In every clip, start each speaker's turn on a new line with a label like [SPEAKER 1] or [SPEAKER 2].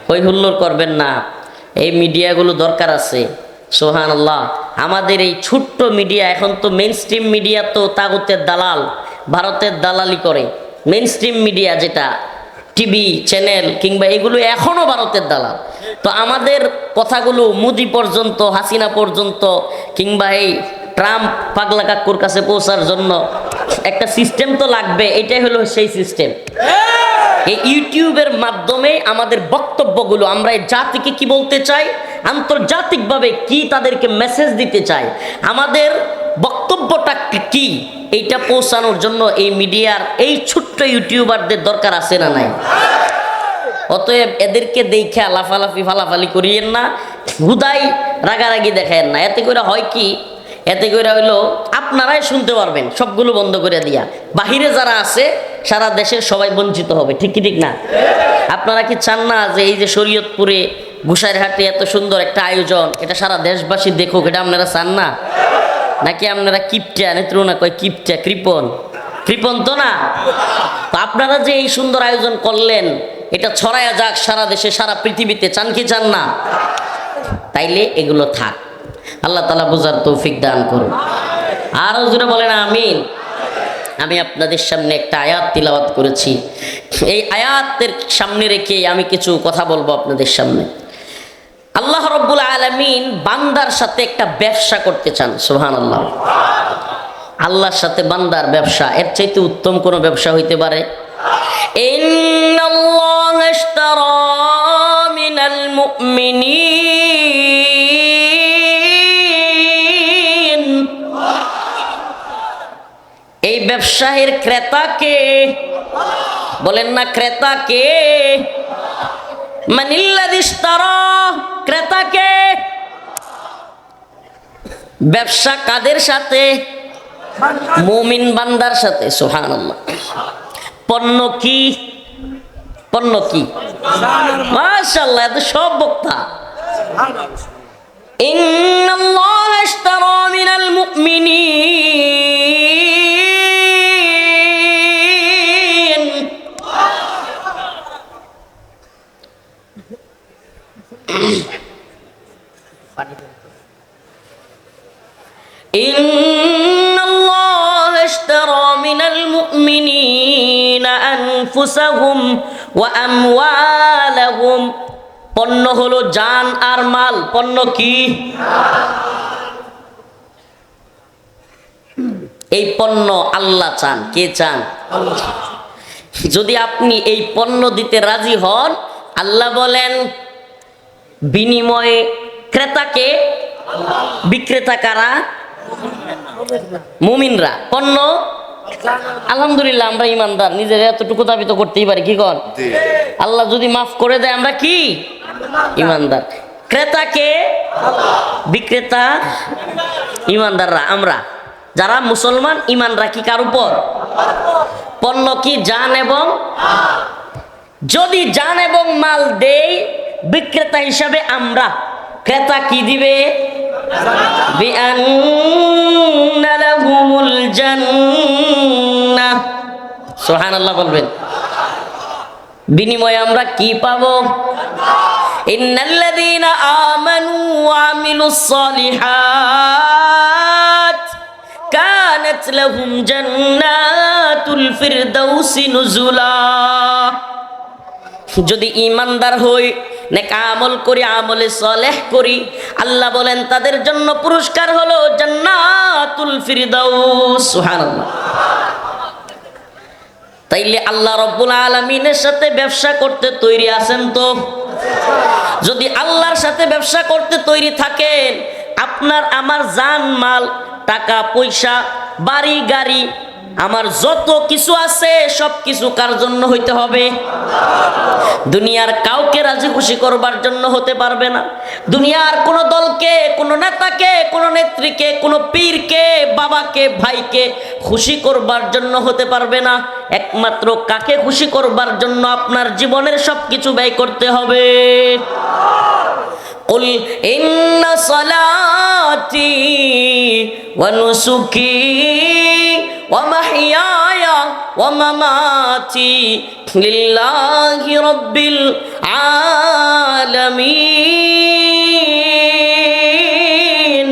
[SPEAKER 1] হই হুল্লোড় করবেন না, এই মিডিয়াগুলো দরকার আছে। সুবহানাল্লাহ। আমাদের এই ছোট্ট মিডিয়া, এখন তো মেইন স্ট্রিম মিডিয়া তো তাগুতের দালাল, ভারতের দালালি করে। মেইন স্ট্রিম মিডিয়া যেটা টিভি চ্যানেল কিংবা এগুলো এখনও ভারতের দালাল। তো আমাদের কথাগুলো মোদি পর্যন্ত, হাসিনা পর্যন্ত কিংবা এই ট্রাম্প পাগলা কাকুর কাছে পৌঁছার জন্য একটা সিস্টেম তো লাগবে, এটাই হলো সেই সিস্টেম। এই ইউটিউবের মাধ্যমে আমাদের বক্তব্যগুলো, আমরা এই জাতিকে কি বলতে চাই, আন্তর্জাতিকভাবে কি তাদেরকে মেসেজ দিতে চাই, আমাদের বক্তব্যটা কি, এইটা পৌঁছানোর জন্য এই মিডিয়ার এই ছোট্ট ইউটিউবারদের দরকার আছে না নাই? অতএব এদেরকে দেখে লাফালাফি ফালাফালি করিয়েন না, হুদাই রাগারাগি দেখায়েন না। এতে করে হয় কি, এতে করে হইলো আপনারাই শুনতে পারবেন সবগুলো বন্ধ করে দিয়া, বাহিরে যারা আছে সারা দেশের সবাই বঞ্চিত হবে। ঠিক কি ঠিক না? আপনারা কি চান না যে এই যে শরীয়তপুরে গুসাইরহাটে এত সুন্দর একটা আয়োজন, এটা সারা দেশবাসী দেখুক? এটা আপনারা চান না? নাকি আপনারা কিপটা, নেত্রুনা কয় কিপটা, কৃপণ? কৃপণ তো না। তো আপনারা যে এই সুন্দর আয়োজন করলেন, এটা ছড়ায়া যাক সারা দেশে, সারা পৃথিবীতে, চান কি চান না? তাইলে এগুলো থাক। আল্লাহ তাআলা বুঝার তৌফিক দান করুন। আরো জোরে বলেন আমিন। আমি আপনাদের সামনে একটা আয়াত তিলাওয়াত করেছি, এই আয়াতের সামনে রেখে আমি কিছু কথা বলবো আপনাদের সামনে। আল্লাহ রাব্বুল আলামিন বান্দার সাথে একটা ব্যবসা করতে চান। সুবহানাল্লাহ। আল্লাহর সাথে বান্দার ব্যবসা, এর চাইতে উত্তম কোনো ব্যবসা হইতে পারে? ইন্নাল্লাহা ইশতারা মিনাল মুমিনিন, এই ব্যবসায়ের ক্রেতা কে? বলেন না ক্রেতা কে? মানিল্লাযী ইশতারা, ক্রেতা কে? ব্যবসা কাদের সাথে? মুমিন বান্দার সাথে। সুবহানাল্লাহ। পণ্য কি? পণ্য কি? মাশাআল্লাহ, এত সব বক্তা। ইন্নাল্লাহা ইশতারা মিনাল মুমিনিন, ইন্নাল্লাহা ইশতারা মিনাল মুমিনিনা আনফুসাহুম ওয়া আমওয়ালাহুম, পণ্য হলো জান আর মাল। পণ্য কি? এই পণ্য আল্লাহ চান। কে চান? আল্লাহ। যদি আপনি এই পণ্য দিতে রাজি হন, আল্লাহ বলেন বিনিময়ে ক্রেতাকে, বিক্রেতা কারা? মুমিনরা। পণ্য আলহামদুলিল্লাহ আমরা ইমানদার, নিজের এতটুকু দাবি তো করতেই পারি, কি কর? আল্লাহ যদি মাফ করে দেয় আমরা কি? ইমানদার। ক্রেতাকে, বিক্রেতা ইমানদাররা, আমরা যারা মুসলমান ইমান রাখি কার উপর? পণ্য কি? জান এবং, যদি জান এবং মাল দেই বিক্রেতা হিসাবে আমরা, ক্রেতা কি দিবে? বিআন্না লাহুমুল জান্নাহ। সুবহানাল্লাহ বলবেন। বিনিময়ে আমরা কি পাবো? ইন্নাল্লাযীনা আমানু ওয়া আমিলুস সালিহাত কানাত লাহুম জান্নাতুল ফিরদাউসি নুজুলা। যদি ঈমানদার হই, নেক আমল করি, আমলে সালেহ করি, আল্লাহ বলেন তাদের জন্য পুরস্কার হলো জান্নাতুল ফিরদাউস। সুবহানাল্লাহ। তাইলে আল্লাহ রাব্বুল আলামিনের সাথে ব্যবসা করতে তৈরি আছেন তো? যদি আল্লাহর সাথে ব্যবসা করতে তৈরি থাকেন, আপনার আমার জান মাল, টাকা পয়সা, বাড়ি গাড়ি, আমার যত কিছু আছে সব কিছু কার জন্য হইতে হবে? দুনিয়ার কাউকে রাজি খুশি করবার জন্য হতে পারবে না। দুনিয়ার কোন দলকে, কোন নেতাকে, কোন নেত্রীকে, কোন পীরকে, বাবাকে, ভাইকে খুশি করবার জন্য হতে পারবে না। একমাত্র কাকে খুশি করবার জন্য আপনার জীবনের সবকিছু ব্যয় করতে হবে? কুল ইন্না সালাতি ওয়া নুসুকি ওয়া মাহইয়ায়া ওয়া মামাতি লিল্লাহি রাব্বিল আলামিন।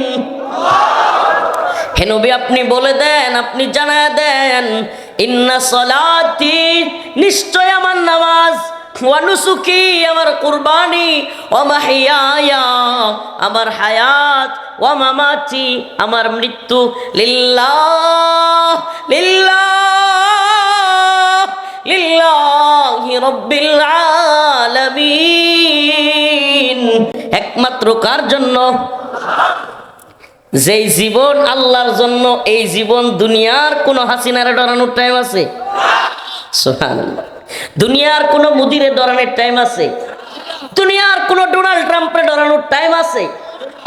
[SPEAKER 1] হে নবী, আপনি বলে দেন, আপনি জানায় দেন, ইন্না সলাতি, নিশ্চয় আমার নামাজ, ওয়া নুসুকি, আমার কুরবানি, ওয়া মাহইয়ায়া, আমার হায়াত, ওয়া মামাতি, আমার মৃত্যু, লিল্লাহ লিল্লাহ লিল্লাহি রাব্বিল আলামিন, একমাত্র কার জন্য? যেই জীবন আল্লাহর জন্য, এই জীবন দুনিয়ার কোন হাসিনারে ডরানোর টাইম আছে? সুবহানাল্লাহ। দুনিয়ার কোন মুদিরে ডরানোর টাইম আছে? দুনিয়ার কোন ডোনাল্ড ট্রাম্পে ডরানোর টাইম আছে?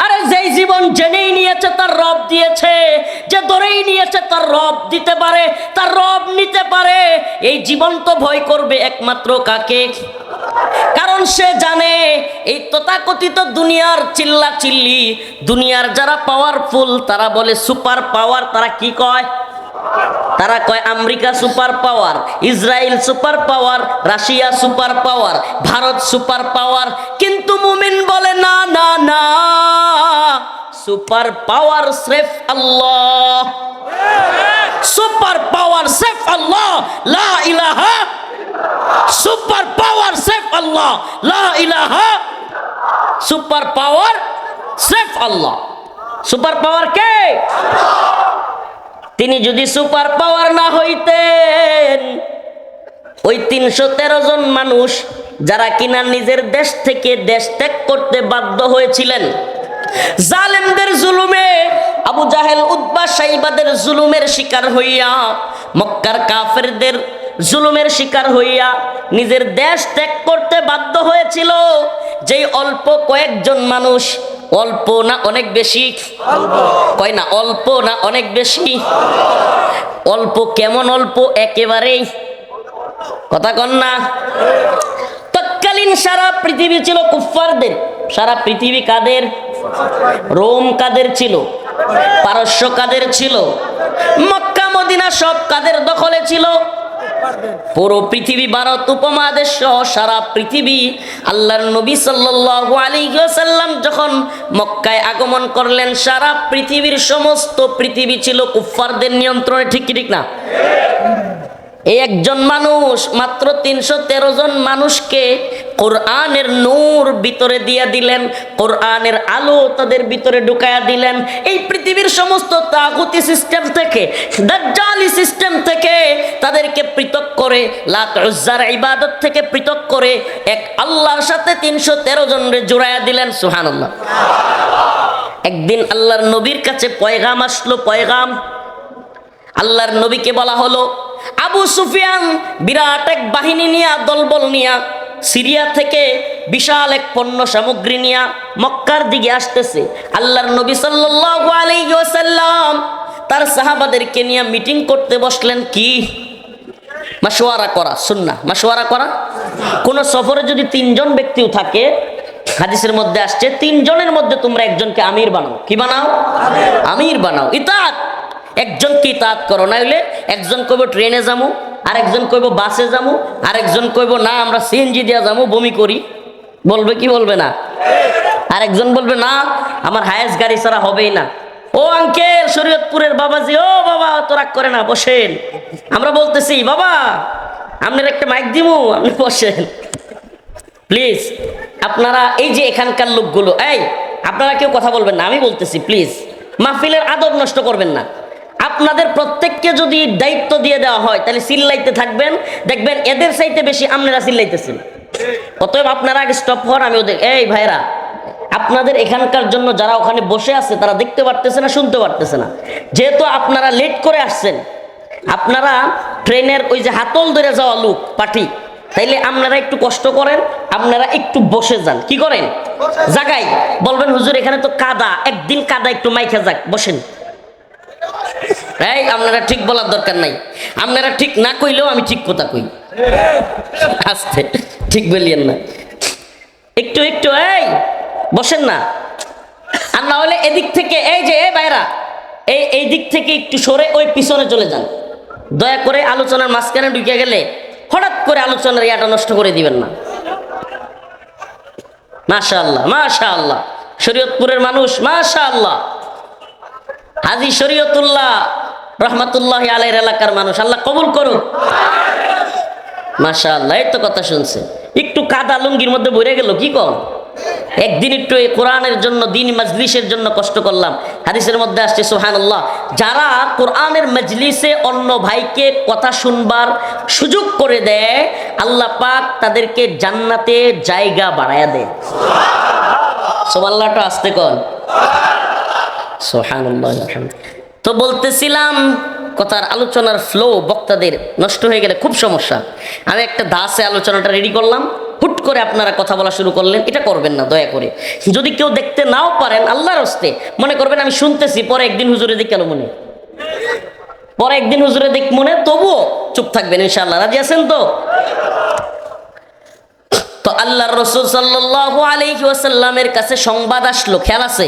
[SPEAKER 1] আরে যেই জীবন জেনেই নিয়েছে তার রব দিয়েছে, যে ধরেই নিয়েছে তার রব দিতে পারে, তার রব নিতে পারে। এই জীবন তো ভয় করবে একমাত্র কাকে? কারণ সে জানে এই তথাকথিত দুনিয়ার চিল্লা চিল্লি, দুনিয়ার যারা পাওয়ারফুল তারা বলে সুপার পাওয়ার, তারা কি কয়? তারা কয় America super power, Israel super power, Russia super power, Bharat super power. কিন্তু মুমিন বলে না না না, সুপার পাওয়ার স্রেফ আল্লাহ, সুপার পাওয়ার স্রেফ আল্লাহ, লা ইলাহা, সুপার পাওয়ার স্রেফ আল্লাহ, লা ইলাহা, সুপার পাওয়ার স্রেফ আল্লাহ। সুপার পাওয়ার কে? তিনি যদি সুপার পাওয়ার না হইতেন, ওই 313 জন মানুষ যারা কিনা নিজের দেশ থেকে দেশ ত্যাগ করতে বাধ্য হয়েছিলেন, জালেমদের জুলুমে, আবু জাহেল উতবা সাইবাদের জুলুমের শিকার হইয়া, মক্কার কাফেরদের জুলুমের শিকার হইয়া নিজের দেশ ত্যাগ করতে বাধ্য হয়েছিল, যেই অল্প কয়েকজন মানুষ, অল্প না অনেক বেশি? কয় না অল্প না অনেক বেশি? অল্প কেমন অল্প? একেবারেই কথা কন না। তৎকালীন সারা পৃথিবী ছিল কুফফারদের। সারা পৃথিবী কাদের? রোম কাদের ছিল? পারস্য কাদের ছিল? মক্কা মদিনা সব কাদের দখলে ছিল? পুরো পৃথিবী, ভারত উপমহাদেশ সহ সারা পৃথিবী। আল্লাহর নবী সাল্লাল্লাহু আলাইহি ওয়াসাল্লাম যখন মক্কায় আগমন করলেন, সারা পৃথিবীর সমস্ত পৃথিবী ছিল কুফফারদের নিয়ন্ত্রণে। ঠিক কি ঠিক না? এই একজন মানুষ, মাত্র 313 জন মানুষকে কোরআনের নূর ভিতরে দিয়ে দিলেন, কোরআনের আলো তাদের ভিতরে ঢুকায়া দিলেন। এই পৃথিবীর সমস্ত তাগুতি সিস্টেম থেকে, দাজ্জালি সিস্টেম থেকে তাদেরকে পৃথক করে, লাত উজ্জার ইবাদত থেকে পৃথক করে এক আল্লাহর সাথে 313 জনরে জোড়ায়া দিলেন। সুবহানাল্লাহ। একদিন আল্লাহর নবীর কাছে পয়গাম আসলো, পয়গাম। আল্লাহর নবীকে বলা হলো, আবু সুফিয়ান বিরাট এক বাহিনী নিয়া, দলবল নিয়া, সিরিয়া থেকে বিশাল এক পণ্য সামগ্রী নিয়া মক্কার দিকে আসতেছে। আল্লাহর নবী সাল্লাল্লাহু আলাইহি ওয়াসাল্লাম তার সাহাবাদেরকে নিয়ে মিটিং করতে বসলেন। কি? মাশওয়ারা করা, সুন্নাহ মাশওয়ারা করা। কোন সফরে যদি 3 জন ব্যক্তিও থাকে, হাদিসের মধ্যে আসছে 3 জনের মধ্যে তোমরা একজনকে আমির বানাও। কি বানাও? আমির বানাও। ইতাআত, একজনকে ইতাআত করো, না হইলে একজন কইব ট্রেনে যামু, আরেকজন কইব বাসে যামু, আরেকজন কইব না আমরা সিএনজি দিয়া যামু, বমি করি। বলবে কি বলবে না? আরেকজন বলবে না আমার হায়েস গাড়ি ছাড়া হবেই না। ও আঙ্কেল, শরীয়তপুরের বাবাজি, ও বাবা তো রাগ করে না, বসেন। আমরা বলতেছি বাবা আপনার একটা মাইক দিমু, আপনি বসেন প্লিজ। আপনারা এই যে এখানকার লোকগুলো, এই আপনারা কেউ কথা বলবেন না, আমি বলতেছি প্লিজ। মাহফিলের আদব নষ্ট করবেন না। আপনাদের প্রত্যেককে যদি দায়িত্ব দিয়ে দেওয়া হয় তাহলে চিল্লাইতে থাকবেন, দেখবেন এদের চাইতে বেশি আপনারা চিল্লাইতেছেন। অতএব আপনারা আগে স্টপ হন। আমি ওদের, এই ভাইরা, আপনাদের এখানকার জন্য যারা ওখানে বসে আছে তারা দেখতে পারতেছে না, শুনতে পারতেছে না। যেহেতু আপনারা লেট করে আসছেন, আপনারা ট্রেনের ওই যে হাতল ধরে যাওয়া লোক পাঠি, তাইলে আপনারা একটু কষ্ট করেন, আপনারা একটু বসে যান। কি করেন? জাগাই বলবেন হুজুর এখানে তো কাদা, একদিন কাদা একটু মাইখা যাক, বসেন। এই আপনারা ঠিক বলার দরকার নাই, আপনারা ঠিক না কইলেও আমি ঠিক কথা কই। আস্তে ঠিক বলিয়েন না, একটু একটু এই বসেন না। আর না হলে এদিক থেকে, এই যে এই বাইরা, এই দিক থেকে একটু সরে ওই পিছনে চলে যান। দয়া করে আলোচনার মাঝখানে ঢুকে গেলে হঠাৎ করে আলোচনার ইয়াটা নষ্ট করে দিবেন না। মাশাআল্লাহ মাশাআল্লাহ, শরীয়তপুরের মানুষ মাশাআল্লাহ, হাজী শরীয়তুল্লাহ রহমাতুল্লাহ আলাইহির এলাকার মানুষ, আল্লাহ কবুল করুক। মাশাআল্লাহ, এই তো কথা শুনছে। একটু কাদা লুঙ্গির মধ্যে ভরে গেল, কি কম একদিন একটু এই কোরআনের জন্য, দিন মাজলিসের জন্য কষ্ট করলাম। হাদিসের মধ্যে আসছে সুবহানাল্লাহ, যারা কোরআনের মাজলিসে অন্য ভাইকে কথা শুনবার সুযোগ করে দেয়, আল্লাহ পাক তাদেরকে জান্নাতে জায়গা বাড়ায়া দেয়। সুবহানাল্লাহটা আসতে কোন সুবহানাল্লাহ। তো বলতেছিলাম, কথার আলোচনার ফ্লো বক্তাদের নষ্ট হয়ে গেলে খুব সমস্যা। আমি একটা দাসে আলোচনাটা রেডি করলাম, হুট করে আপনারা কথা বলা শুরু করলেন, এটা করবেন না দয়া করে। যদি কেউ দেখতে নাও পারেন, আল্লাহর হস্তে মনে করবেন আমি শুনতেছি, পরে একদিন হুজুরে দিক কেন মনে, পরে একদিন হুজুরে দিক মনে, তবুও চুপ থাকবেন ইনশাআল্লাহ। রাজি আছেন তো? তো আল্লাহর রাসূল সাল্লাল্লাহু আলাইহি ওয়াসাল্লামের কাছে সংবাদ আসলো, খেয়াল আছে,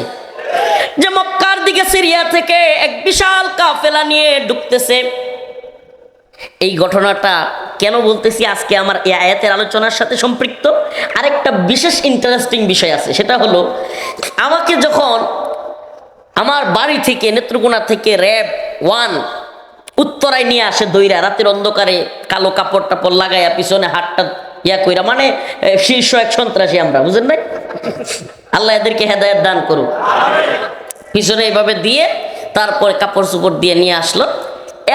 [SPEAKER 1] যে মক্কার দিকে সিরিয়া থেকে এক বিশাল কাফেলা নিয়ে ঢুকতেছে। এই ঘটনাটা কেন বলতেছি, আজকে আমার এই আয়াতের আলোচনার সাথে সম্পৃক্ত আরেকটা বিশেষ ইন্টারেস্টিং বিষয় আছে। সেটা হলো, আমাকে যখন আমার বাড়ি থেকে, নেত্রকোনা থেকে র‍্যাব 1 উত্তরায় নিয়ে আসে দইরা, রাতের অন্ধকারে কালো কাপড় টাপড় লাগাইয়া, পিছনে হাতটা ইয়া কইরা, মানে শীর্ষ এক সন্ত্রাসী আমরা, বুঝেন নাই? আল্লাহ এদেরকে হেদায়েত দান করুক। পিছনে এইভাবে দিয়ে তারপরে কাপড় চোপড় দিয়ে নিয়ে আসলো।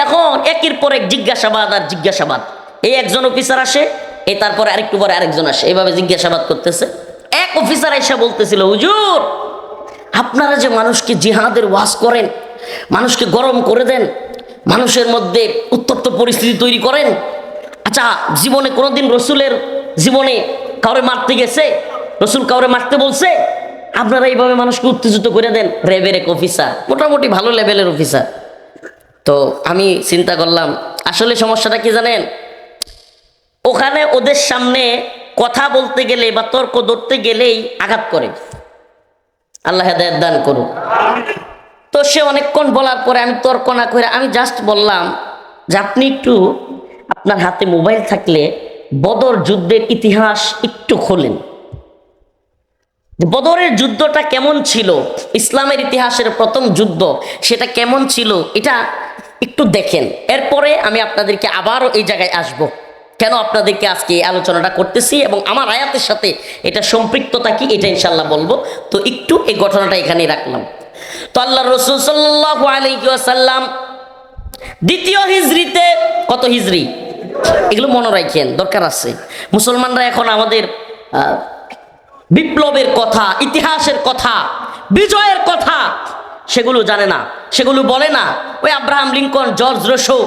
[SPEAKER 1] এখন একের পর এক জিজ্ঞাসাবাদ আর জিজ্ঞাসাবাদ। এই একজন অফিসার আসে, এই তারপরে আরেকটু পরে আরেকজন আসে, এইভাবে জিজ্ঞাসাবাদ করতেছে। এক অফিসার এসে বলতেছিল, হুজুর আপনারা যে মানুষকে জিহাদের ওয়াজ করেন, মানুষকে গরম করে দেন, মানুষের মধ্যে উত্তপ্ত পরিস্থিতি তৈরি করেন, আচ্ছা জীবনে কোনোদিন রসুলের জীবনে কাউরে মারতে গেছে? রসুল কাউরে মারতে বলছে? আপনারা এইভাবে মানুষকে উত্তেজিত করে দেন। র্যাবের এক অফিসার, মোটামুটি ভালো লেভেলের অফিসার। তো আমি চিন্তা করলাম, আসলে সমস্যাটা কি জানেন, ওখানে ওদের সামনে কথা বলতে গেলে বা তর্ক ধরতে গেলেই আঘাত করে। আল্লাহ হেদায়েত দান করুন। তো সে অনেকক্ষণ বলার পরে আমি তর্ক না করে আমি জাস্ট বললাম যে আপনি একটু আপনার হাতে মোবাইল থাকলে বদর যুদ্ধের ইতিহাস একটু খোলেন। বদরের যুদ্ধটা কেমন ছিল, ইসলামের ইতিহাসের প্রথম যুদ্ধ, সেটা কেমন ছিল এটা একটু দেখেন। এরপরে আমি আপনাদেরকে আবারও এই জায়গায় আসব, কেন আপনাদেরকে আজকে এই আলোচনাটা করতেছি এবং আমার আয়াতের সাথে এটা সম্পৃক্ততা কি, এটা ইনশাল্লাহ বলবো। তো একটু এই ঘটনাটা এখানেই রাখলাম। তো আল্লাহর রাসূল সাল্লাল্লাহু আলাইহি ওয়াসাল্লাম দ্বিতীয় হিজরিতে, কত হিজরি এগুলো মনে রাখেন, দরকার আছে। মুসলমানরা এখন আমাদের বিপ্লবের কথা, ইতিহাসের কথা, বিজয়ের কথা সেগুলো জানে না, সেগুলো বলে না। ওই আব্রাহাম লিঙ্কন, জর্জ রসো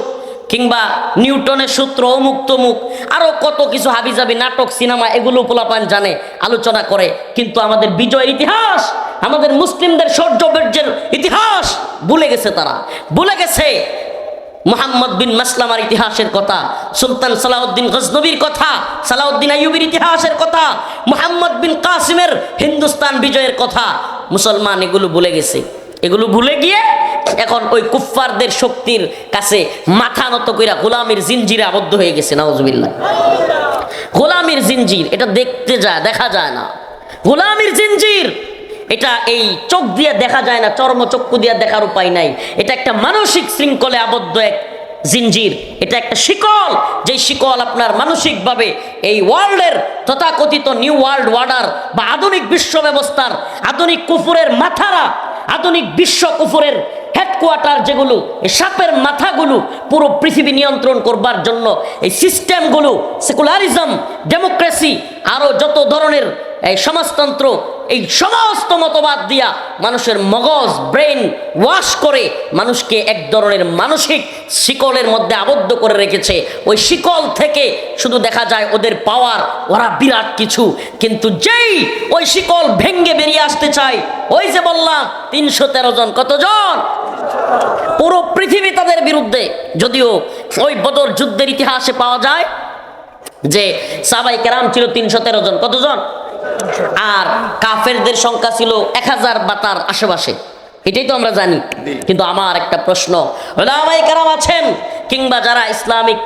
[SPEAKER 1] কিংবা নিউটনের সূত্র, অমুক তমুক, আরো কত কিছু হাবিজাবি নাটক, সিনেমা, এগুলো পোলাপান জানে, আলোচনা করে। কিন্তু আমাদের বিজয়ের ইতিহাস, আমাদের মুসলিমদের শৌর্যবীর্যের ইতিহাস ভুলে গেছে। তারা ভুলে গেছে মুহাম্মদ বিন মাসলামার ইতিহাসের কথা, সুলতান সালাউদ্দিন গজনবীর কথা, সালাউদ্দিন আইয়ুবীর ইতিহাসের কথা, মুহাম্মদ বিন কাসিমের হিন্দুস্তান বিজয়ের কথা। মুসলমান এগুলো ভুলে গেছে। এগুলো ভুলে গিয়ে এখন ওই কুফফারদের শক্তির কাছে মাথা নত কইরা গোলামির জিনজিরে আবদ্ধ হয়ে গেছে। নাউজুবিল্লাহ। গোলামির জিনজির, এটা দেখতে যায়, দেখা যায় না। গোলামির জিনজির এটা এই চোখ দিয়ে দেখা যায় না, চর্মচক্ষু দিয়ে দেখার উপায় নাই। এটা একটা মানসিক শৃঙ্খলে আবদ্ধ এক জিনজির, এটা একটা শিকল, যে শিকল আপনার মানসিকভাবে এই ওয়ার্ল্ডের তথাকথিত নিউ ওয়ার্ল্ড অর্ডার বা আধুনিক বিশ্ব ব্যবস্থার, আধুনিক কুফুরের মাথারা, আধুনিক বিশ্ব কুফুরের হেডকোয়ার্টার যেগুলো, এই সাপের মাথাগুলো পুরো পৃথিবী নিয়ন্ত্রণ করবার জন্য এই সিস্টেমগুলো, সেকুলারিজম, ডেমোক্রেসি, আরও যত ধরনের এই সমাজতন্ত্র, এই সমস্ত মতবাদ দিয়া মানুষের মগজ, ব্রেন ওয়াশ করে মানুষকে এক ধরনের মানসিক শিকলের মধ্যে আবদ্ধ করে রেখেছে। ওই শিকল থেকে শুধু দেখা যায় ওদের পাওয়ার, ওরা বিরাট কিছু। কিন্তু যেই ওই শিকল ভেঙ্গে বেরিয়ে আসতে চায়, ওই যে বললাম 313 জন, কতজন? পুরো পৃথিবী তাদের বিরুদ্ধে। যদিও ওই বদর যুদ্ধের ইতিহাসে পাওয়া যায় যে সাহাবায়ে কেরাম ছিল 313 জন, কতজন? আর কাফেরদের সংখ্যা ছিল 1000 বা তার আশেপাশে, এটাই তো আমরা জানি। কিন্তু আমার একটা প্রশ্ন, উলামায়ে কেরাম আছেন কিংবা যারা ইসলামিক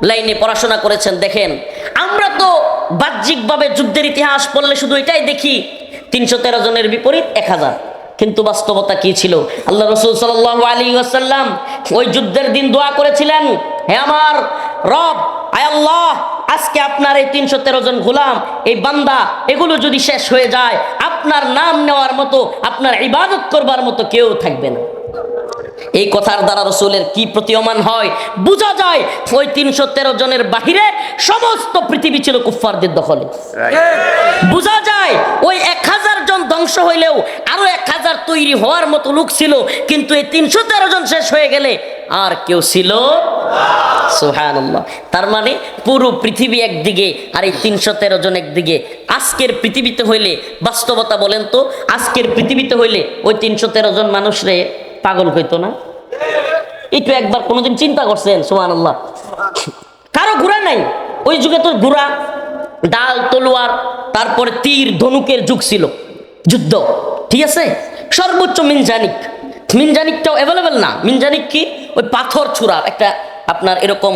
[SPEAKER 1] লাইনে পড়াশোনা করেছেন, দেখেন আমরা তো বাহ্যিকভাবে যুদ্ধের ইতিহাস পড়লে শুধু এটাই দেখি 313 জনের বিপরীত 1000, কিন্তু বাস্তবতা কি ছিল? আল্লাহ রাসূল সাল্লাল্লাহু আলাইহি ওয়াসাল্লাম ওই যুদ্ধের দিন দোয়া করেছিলেন, হে আমার রব, আয় আল্লাহ, আজকে আপনার এই 313 জন গোলাম, এই বান্দা, এগুলো যদি শেষ হয়ে যায়, আপনার নাম নেওয়ার মতো, আপনার ইবাদত করবার মতো কেউ থাকবে না। এই কথার দ্বারা রাসূলের কি প্রতীয়মান হয়? বোঝা যায় ওই 313 জনের বাহিরে সমস্ত পৃথিবী ছিল কুফফারদের দখলে। বোঝা যায় ওই 1000 জন ধ্বংস হইলেও আরো 1000 তৈরি হওয়ার মতো লোক ছিল, কিন্তু এই 313 জন শেষ হয়ে গেলে আর কেউ ছিল? সুবহানাল্লাহ। তার মানে পুরো পৃথিবী একদিকে আর এই 313 জন একদিকে। আজকের পৃথিবীতে হইলে, বাস্তবতা বলেন তো, আজকের পৃথিবীতে হইলে ওই 313 জন মানুষরে পাগল হইতো না? একটু একবার কোনোদিন চিন্তা করছেন? সুবহানাল্লাহ। কারো ঘোড়া নাই, ওই যুগে তো ঘোড়া, ডাল, তলোয়ার, তারপরে তীর ধনুকের যুগ ছিল, যুদ্ধ, ঠিক আছে? সর্বোচ্চ মিনজানিকটাও অ্যাভেলেবেল না। মিনজানিক কি? ওই পাথর ছুরার একটা আপনার এরকম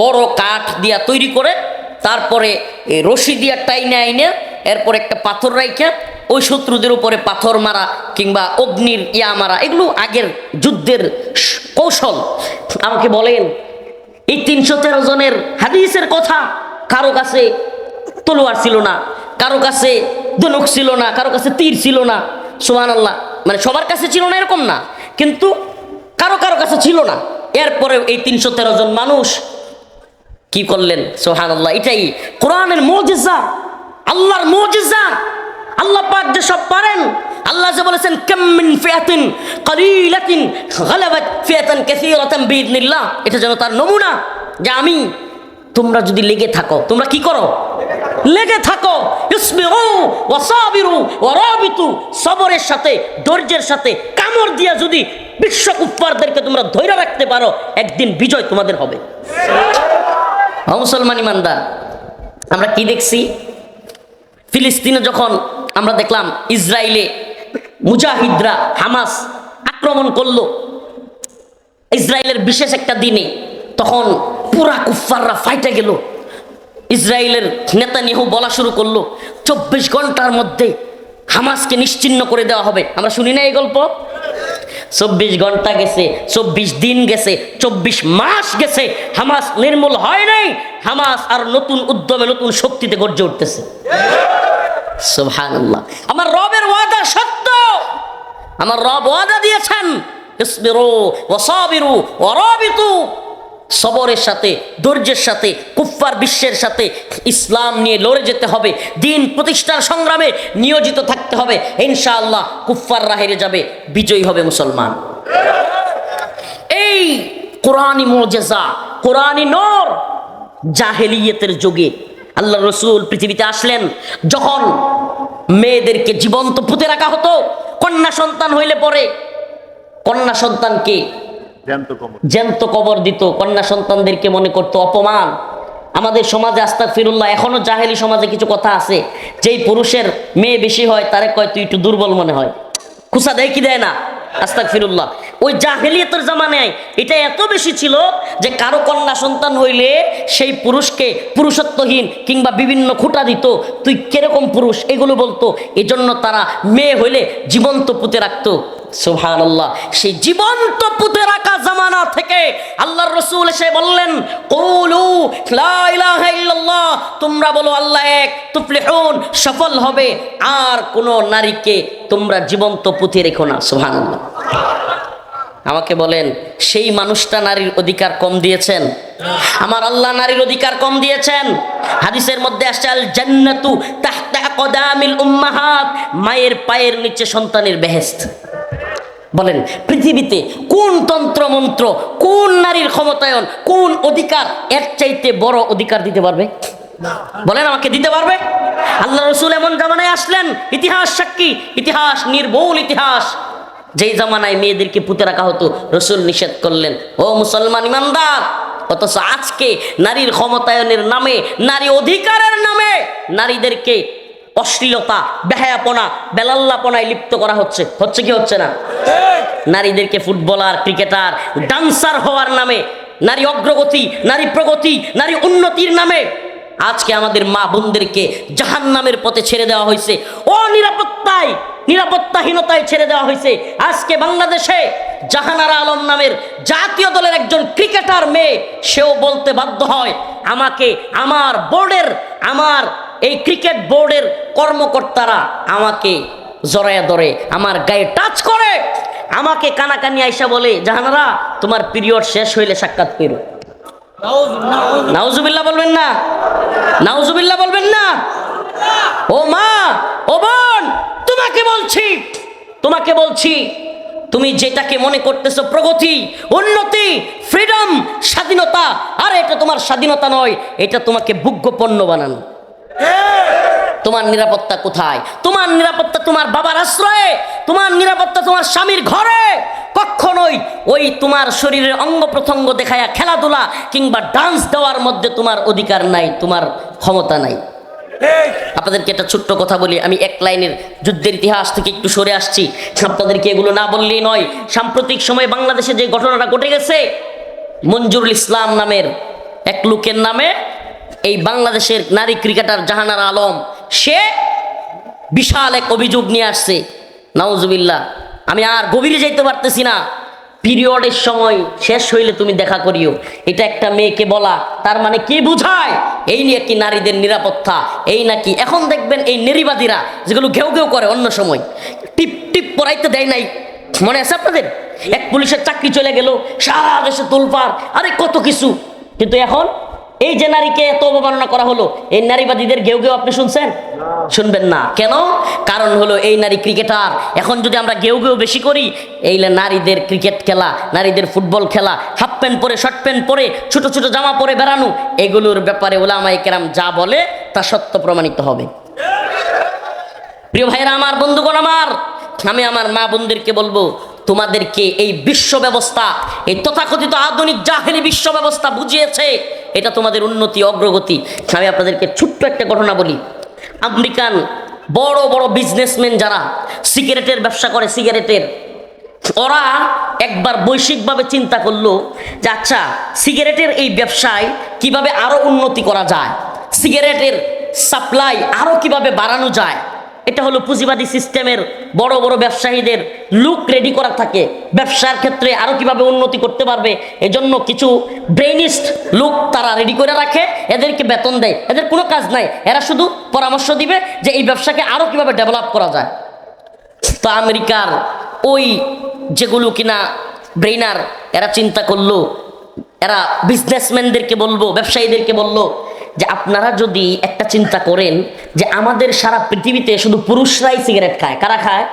[SPEAKER 1] বড় কাঠ দিয়া তৈরি করে, তারপরে রশি দিয়া টাইনে আইনে, এরপর একটা পাথর রাইখা ওই শত্রুদের উপরে পাথর মারা কিংবা অগ্নির ইয়া মারা, এগুলো আগের যুদ্ধের কৌশল। আমাকে বলেন, এই 313 জনের হাদিসের কথা, কারো কাছে তলোয়ার ছিল না, কারো কাছে ধনুক ছিল না, কারো কাছে তীর ছিল না। সুবহানাল্লাহ। মানে সবার কাছে ছিল না এরকম না, কিন্তু কারো কারো কাছে ছিল না। এরপরে এই 313 জন মানুষ কি করলেন? সুবহানাল্লাহ। এটাই কোরআনের মুজিজা, আল্লাহর মুজিজা। আল্লাহ পাক যে সব পারেন। আল্লাহ যে বলেছেন, কাম মিন ফিয়াতিন কালিলাতিন গালাবাত ফিয়াতান কাসীরাতান বিইذনিল্লাহ, এটা যেন তার নমুনা যে আমি, তোমরা যদি লেগে থাকো, তোমরা কি করো? লেগে থাকো। ইসবিরু ওয়া সাবিরু ওয়া রাবিতু, সবরের সাথে, ধৈর্যের সাথে কামড় দিয়া যদি বিশ্ব কুফফারদেরকে তোমরা ধরে রাখতে পারো, একদিন বিজয় তোমাদের হবে। মুসলমান ইমানদার, আমরা কি দেখছি? ফিলিস্তিনে যখন আমরা দেখলাম ইসরায়েলে মুজাহিদরা, হামাস আক্রমণ করলো ইসরায়েলের বিশেষ একটা দিনে, তখন পুরা কুফফাররা ফাইটে গেল। ইসরায়েলের নেতানিয়াহু বলা শুরু করলো, 24 ঘন্টার মধ্যে হামাসকে নিশ্চিহ্ন করে দেওয়া হবে। আমরা শুনি না এই গল্প? 24 ঘন্টা গেছে, 24 দিন গেছে, 24 মাস গেছে, হামাস নির্মূল হয় নাই। হামাস আর নতুন উদ্যমে, নতুন শক্তিতে গর্জে উঠতেছে। সুবহানাল্লাহ। আমার রবের ওয়াদা সত্য। আমার রব ওয়াদা দিয়েছেন, ইসবিরু ওয়া সাবিরু ওয়া রাবিতু, সবরের সাথে, ধৈর্যের সাথে, কুফফার বিশ্বের সাথে ইসলাম নিয়ে লড়ে যেতে হবে, দিন প্রতিষ্ঠার সংগ্রামে নিয়োজিত থাকতে হবে। ইনশাআল্লাহ কুফফাররা হেরে যাবে, বিজয়ী হবে মুসলমান। এই কোরআনী মুজিজা, কোরআনী নূর। জাহেলিয়তের যুগে আল্লাহ রাসূল পৃথিবীতে আসলেন, যখন মেয়েদেরকে জীবন্ত পুঁতে রাখা হতো, কন্যা সন্তান হইলে পরে কন্যা সন্তানকে জ্যান্ত কবর দিত, কন্যা সন্তানদেরকে মনে করতো অপমান। আমাদের সমাজে আস্তাগফিরুল্লাহ, এখনো জাহেলি সমাজে কিছু কথা আছে, যেই পুরুষের মেয়ে বেশি হয় তারে কয় তুই একটু দুর্বল মনে হয়। খুশা দেয় কি দেয় না? আস্তাগফিরুল্লাহ। ওই জাহেলিয়াতের জামানায় এটা এত বেশি ছিল যে কারো কন্যা সন্তান হইলে সেই পুরুষকে পুরুষত্বহীন কিংবা বিভিন্ন খুঁটা দিত, তুই কিরকম পুরুষ, এগুলো বলতো। এজন্য তারা মেয়ে হইলে জীবন্ত পুঁতে রাখতো। সুবহানাল্লাহ। সেই জীবন্ত পুঁতে রাখা জামানা থেকে আল্লাহর রাসূল এসে বললেন, কুলু লা ইলাহা ইল্লাল্লাহ, তোমরা বলো আল্লাহ এক, তুফলিহুন, সফল হবে, আর কোন নারীকে তোমরা জীবন্ত পুঁতে রেখো না। সুবহানাল্লাহ। আমাকে বলেন, সেই মানুষটা নারীর অধিকার কম দিয়েছেন? আমার আল্লাহ নারীর অধিকার কম দিয়েছেন। হাদিসের মধ্যে আসছে, আল জান্নাতু তাহতা আকদামিল উম্মাহাত, মায়ের পায়ের নিচে সন্তানের বেহেশত। বলেন, পৃথিবীতে কোন তন্ত্র মন্ত্র, কোন নারীর ক্ষমতায়ন, কোন অধিকার এর চাইতে বড় অধিকার দিতে পারবে? বলেন আমাকে, দিতে পারবে? আল্লাহ রাসূল এমন জামানায় আসলেন, ইতিহাস সাক্ষী, ইতিহাস নির্ভুল ইতিহাস, যেই জামানায় মেয়েদেরকে পুঁতে রাখা হতো, রাসূল নিষেধ করলেন। ও মুসলমান ইমানদার, অথচ আজকে নারীর ক্ষমতায়নের নামে, নারী অধিকারের নামে নারীদেরকে অশ্লীলতা, বেহায়াপনা, বেলাল্লাপনায় লিপ্ত করা হচ্ছে। হচ্ছে কি হচ্ছে না? নারীদেরকে ফুটবলার, ক্রিকেটার, ডান্সার হওয়ার নামে নারী অগ্রগতি, নারী প্রগতি, নারী উন্নতির নামে আজকে আমাদের মা বোনদেরকে জাহান্নামের পথে ছেড়ে দেওয়া হয়েছে, অনিরাপত্তায়, নিরাপত্তাহীনতায় ছেড়ে দেওয়া হয়েছে। আজকে বাংলাদেশে জাহানারা আলম নামের জাতীয় দলের একজন ক্রিকেটার মেয়ে, সেও বলতে বাধ্য হয়, আমাকে আমার বোর্ডের, আমার এই ক্রিকেট বোর্ডের কর্মকর্তারা আমাকে জড়ায়া ধরে, আমার গায়ে টাচ করে, আমাকে কানাকানি আইসা বলে, জাহানারা তোমার পিরিয়ড শেষ হইলে সাক্ষাৎ করো। নাউজুবিল্লাহ বলবেন না? নাউজুবিল্লাহ বলবেন না? ও মা, ও বোন, তোমাকে বলছি, তোমাকে বলছি, তুমি যেটাকে মনে করতেছো প্রগতি, উন্নতি, ফ্রিডম, স্বাধীনতা, আর এটা তোমার স্বাধীনতা নয়, এটা তোমাকে ভোগ্য পণ্য বানানো। তোমার নিরাপত্তা কোথায়? তোমার নিরাপত্তা তোমার বাবার আশ্রয়ে, তোমার নিরাপত্তা তোমার স্বামীর ঘরে। কখনোই ওই তোমার শরীরের অঙ্গ প্রত্যঙ্গ দেখায়া খেলাধুলা কিংবা ডান্স দেওয়ার মধ্যে তোমার অধিকার নাই, তোমার ক্ষমতা নাই। আপনাদেরকে একটা ছোট্ট কথা বলি, আমি এক লাইনের যুদ্ধের ইতিহাস থেকে একটু সরে আসছি, আপনাদেরকে এগুলো না বললেই নয়। সাম্প্রতিক সময়ে বাংলাদেশে যে ঘটনাটা ঘটে গেছে, মঞ্জুরুল ইসলাম নামের এক লোকের নামে এই বাংলাদেশের নারী ক্রিকেটার জাহানারা আলম, সে বিশাল এক অভিযোগ নিয়ে আসছে। নাউজুবিল্লাহ, আমি আর গভীরে যাইতে পারতেছি না। পিরিয়ডের সময় শেষ হইলে তুমি দেখা করিও, এটা একটা মেয়েকে বলা, তার মানে কি বুঝায়? এই নিয়ে কি নারীদের নিরাপত্তা? এই নাকি এখন দেখবেন এই নারীবাদীরা যেগুলো ঘেউ ঘেউ করে, অন্য সময় টিপ টিপ পড়াইতে দেয় নাই, মনে আছে আপনাদের? এক পুলিশের চাকরি চলে গেল, সারা দেশে তোলপাড়, আরে কত কিছু। কিন্তু এখন এই যে নারীকে এত অবমাননা করা হলো, এই নারীবাদীদের ঘেউ ঘেউ আপনি শুনছেন? শুনবেন না। কেন? কারণ হলো এই নারী ক্রিকেটার। এখন যদি আমরা ঘেউ ঘেউ বেশি করি, এই নারীদের ক্রিকেট খেলা, নারীদের ফুটবল খেলা, হাফ প্যান্ট পরে, শর্ট প্যান্ট পরে, ছোট ছোট জামা পরে বেড়ানো, এগুলোর ব্যাপারে উলামায়ে কেরাম যা বলে তা সত্য প্রমাণিত হবে। প্রিয় ভাইরা আমার, বন্ধুগণ আমার, আমি আমার মা বোনদেরকে বলবো, তোমাদেরকে এই বিশ্ব ব্যবস্থা, এই তথাকথিত আধুনিক জাহেলি বিশ্ব ব্যবস্থা বুঝিয়েছে এটা তোমাদের উন্নতি, অগ্রগতি। আমি আপনাদেরকে ছোট্ট একটা ঘটনা বলি। আমেরিকান বড় বড় বিজনেসম্যান যারা সিগারেটের ব্যবসা করে, সিগারেটের, ওরা একবার বৈশ্বিকভাবে চিন্তা করলো যে আচ্ছা, সিগারেটের এই ব্যবসায় কিভাবে আরো উন্নতি করা যায়, সিগারেটের সাপ্লাই আরো কিভাবে বাড়ানো যায়। এটা হলো পুঁজিবাদী সিস্টেমের বড় বড় ব্যবসায়ীদের লুক রেডি করা থাকে, ব্যবসার ক্ষেত্রে আরো কিভাবে উন্নতি করতে পারবে, এজন্য কিছু ব্রেইনিস্ট লুক তারা রেডি করে রাখে, এদেরকে বেতন দেয়, এদের কোনো কাজ নাই, এরা শুধু পরামর্শ দিবে যে এই ব্যবসাকে আরো কিভাবে ডেভেলপ করা যায়। তো আমেরিকার ওই যেগুলো কিনা ব্রেইনার, এরা চিন্তা করলো, এরা বিজনেসম্যানদেরকে বলবো, ব্যবসায়ীদেরকে বললো যে আপনারা যদি একটা চিন্তা করেন যে আমাদের সারা পৃথিবীতে শুধু পুরুষরাই সিগারেট খায়। কারা খায়?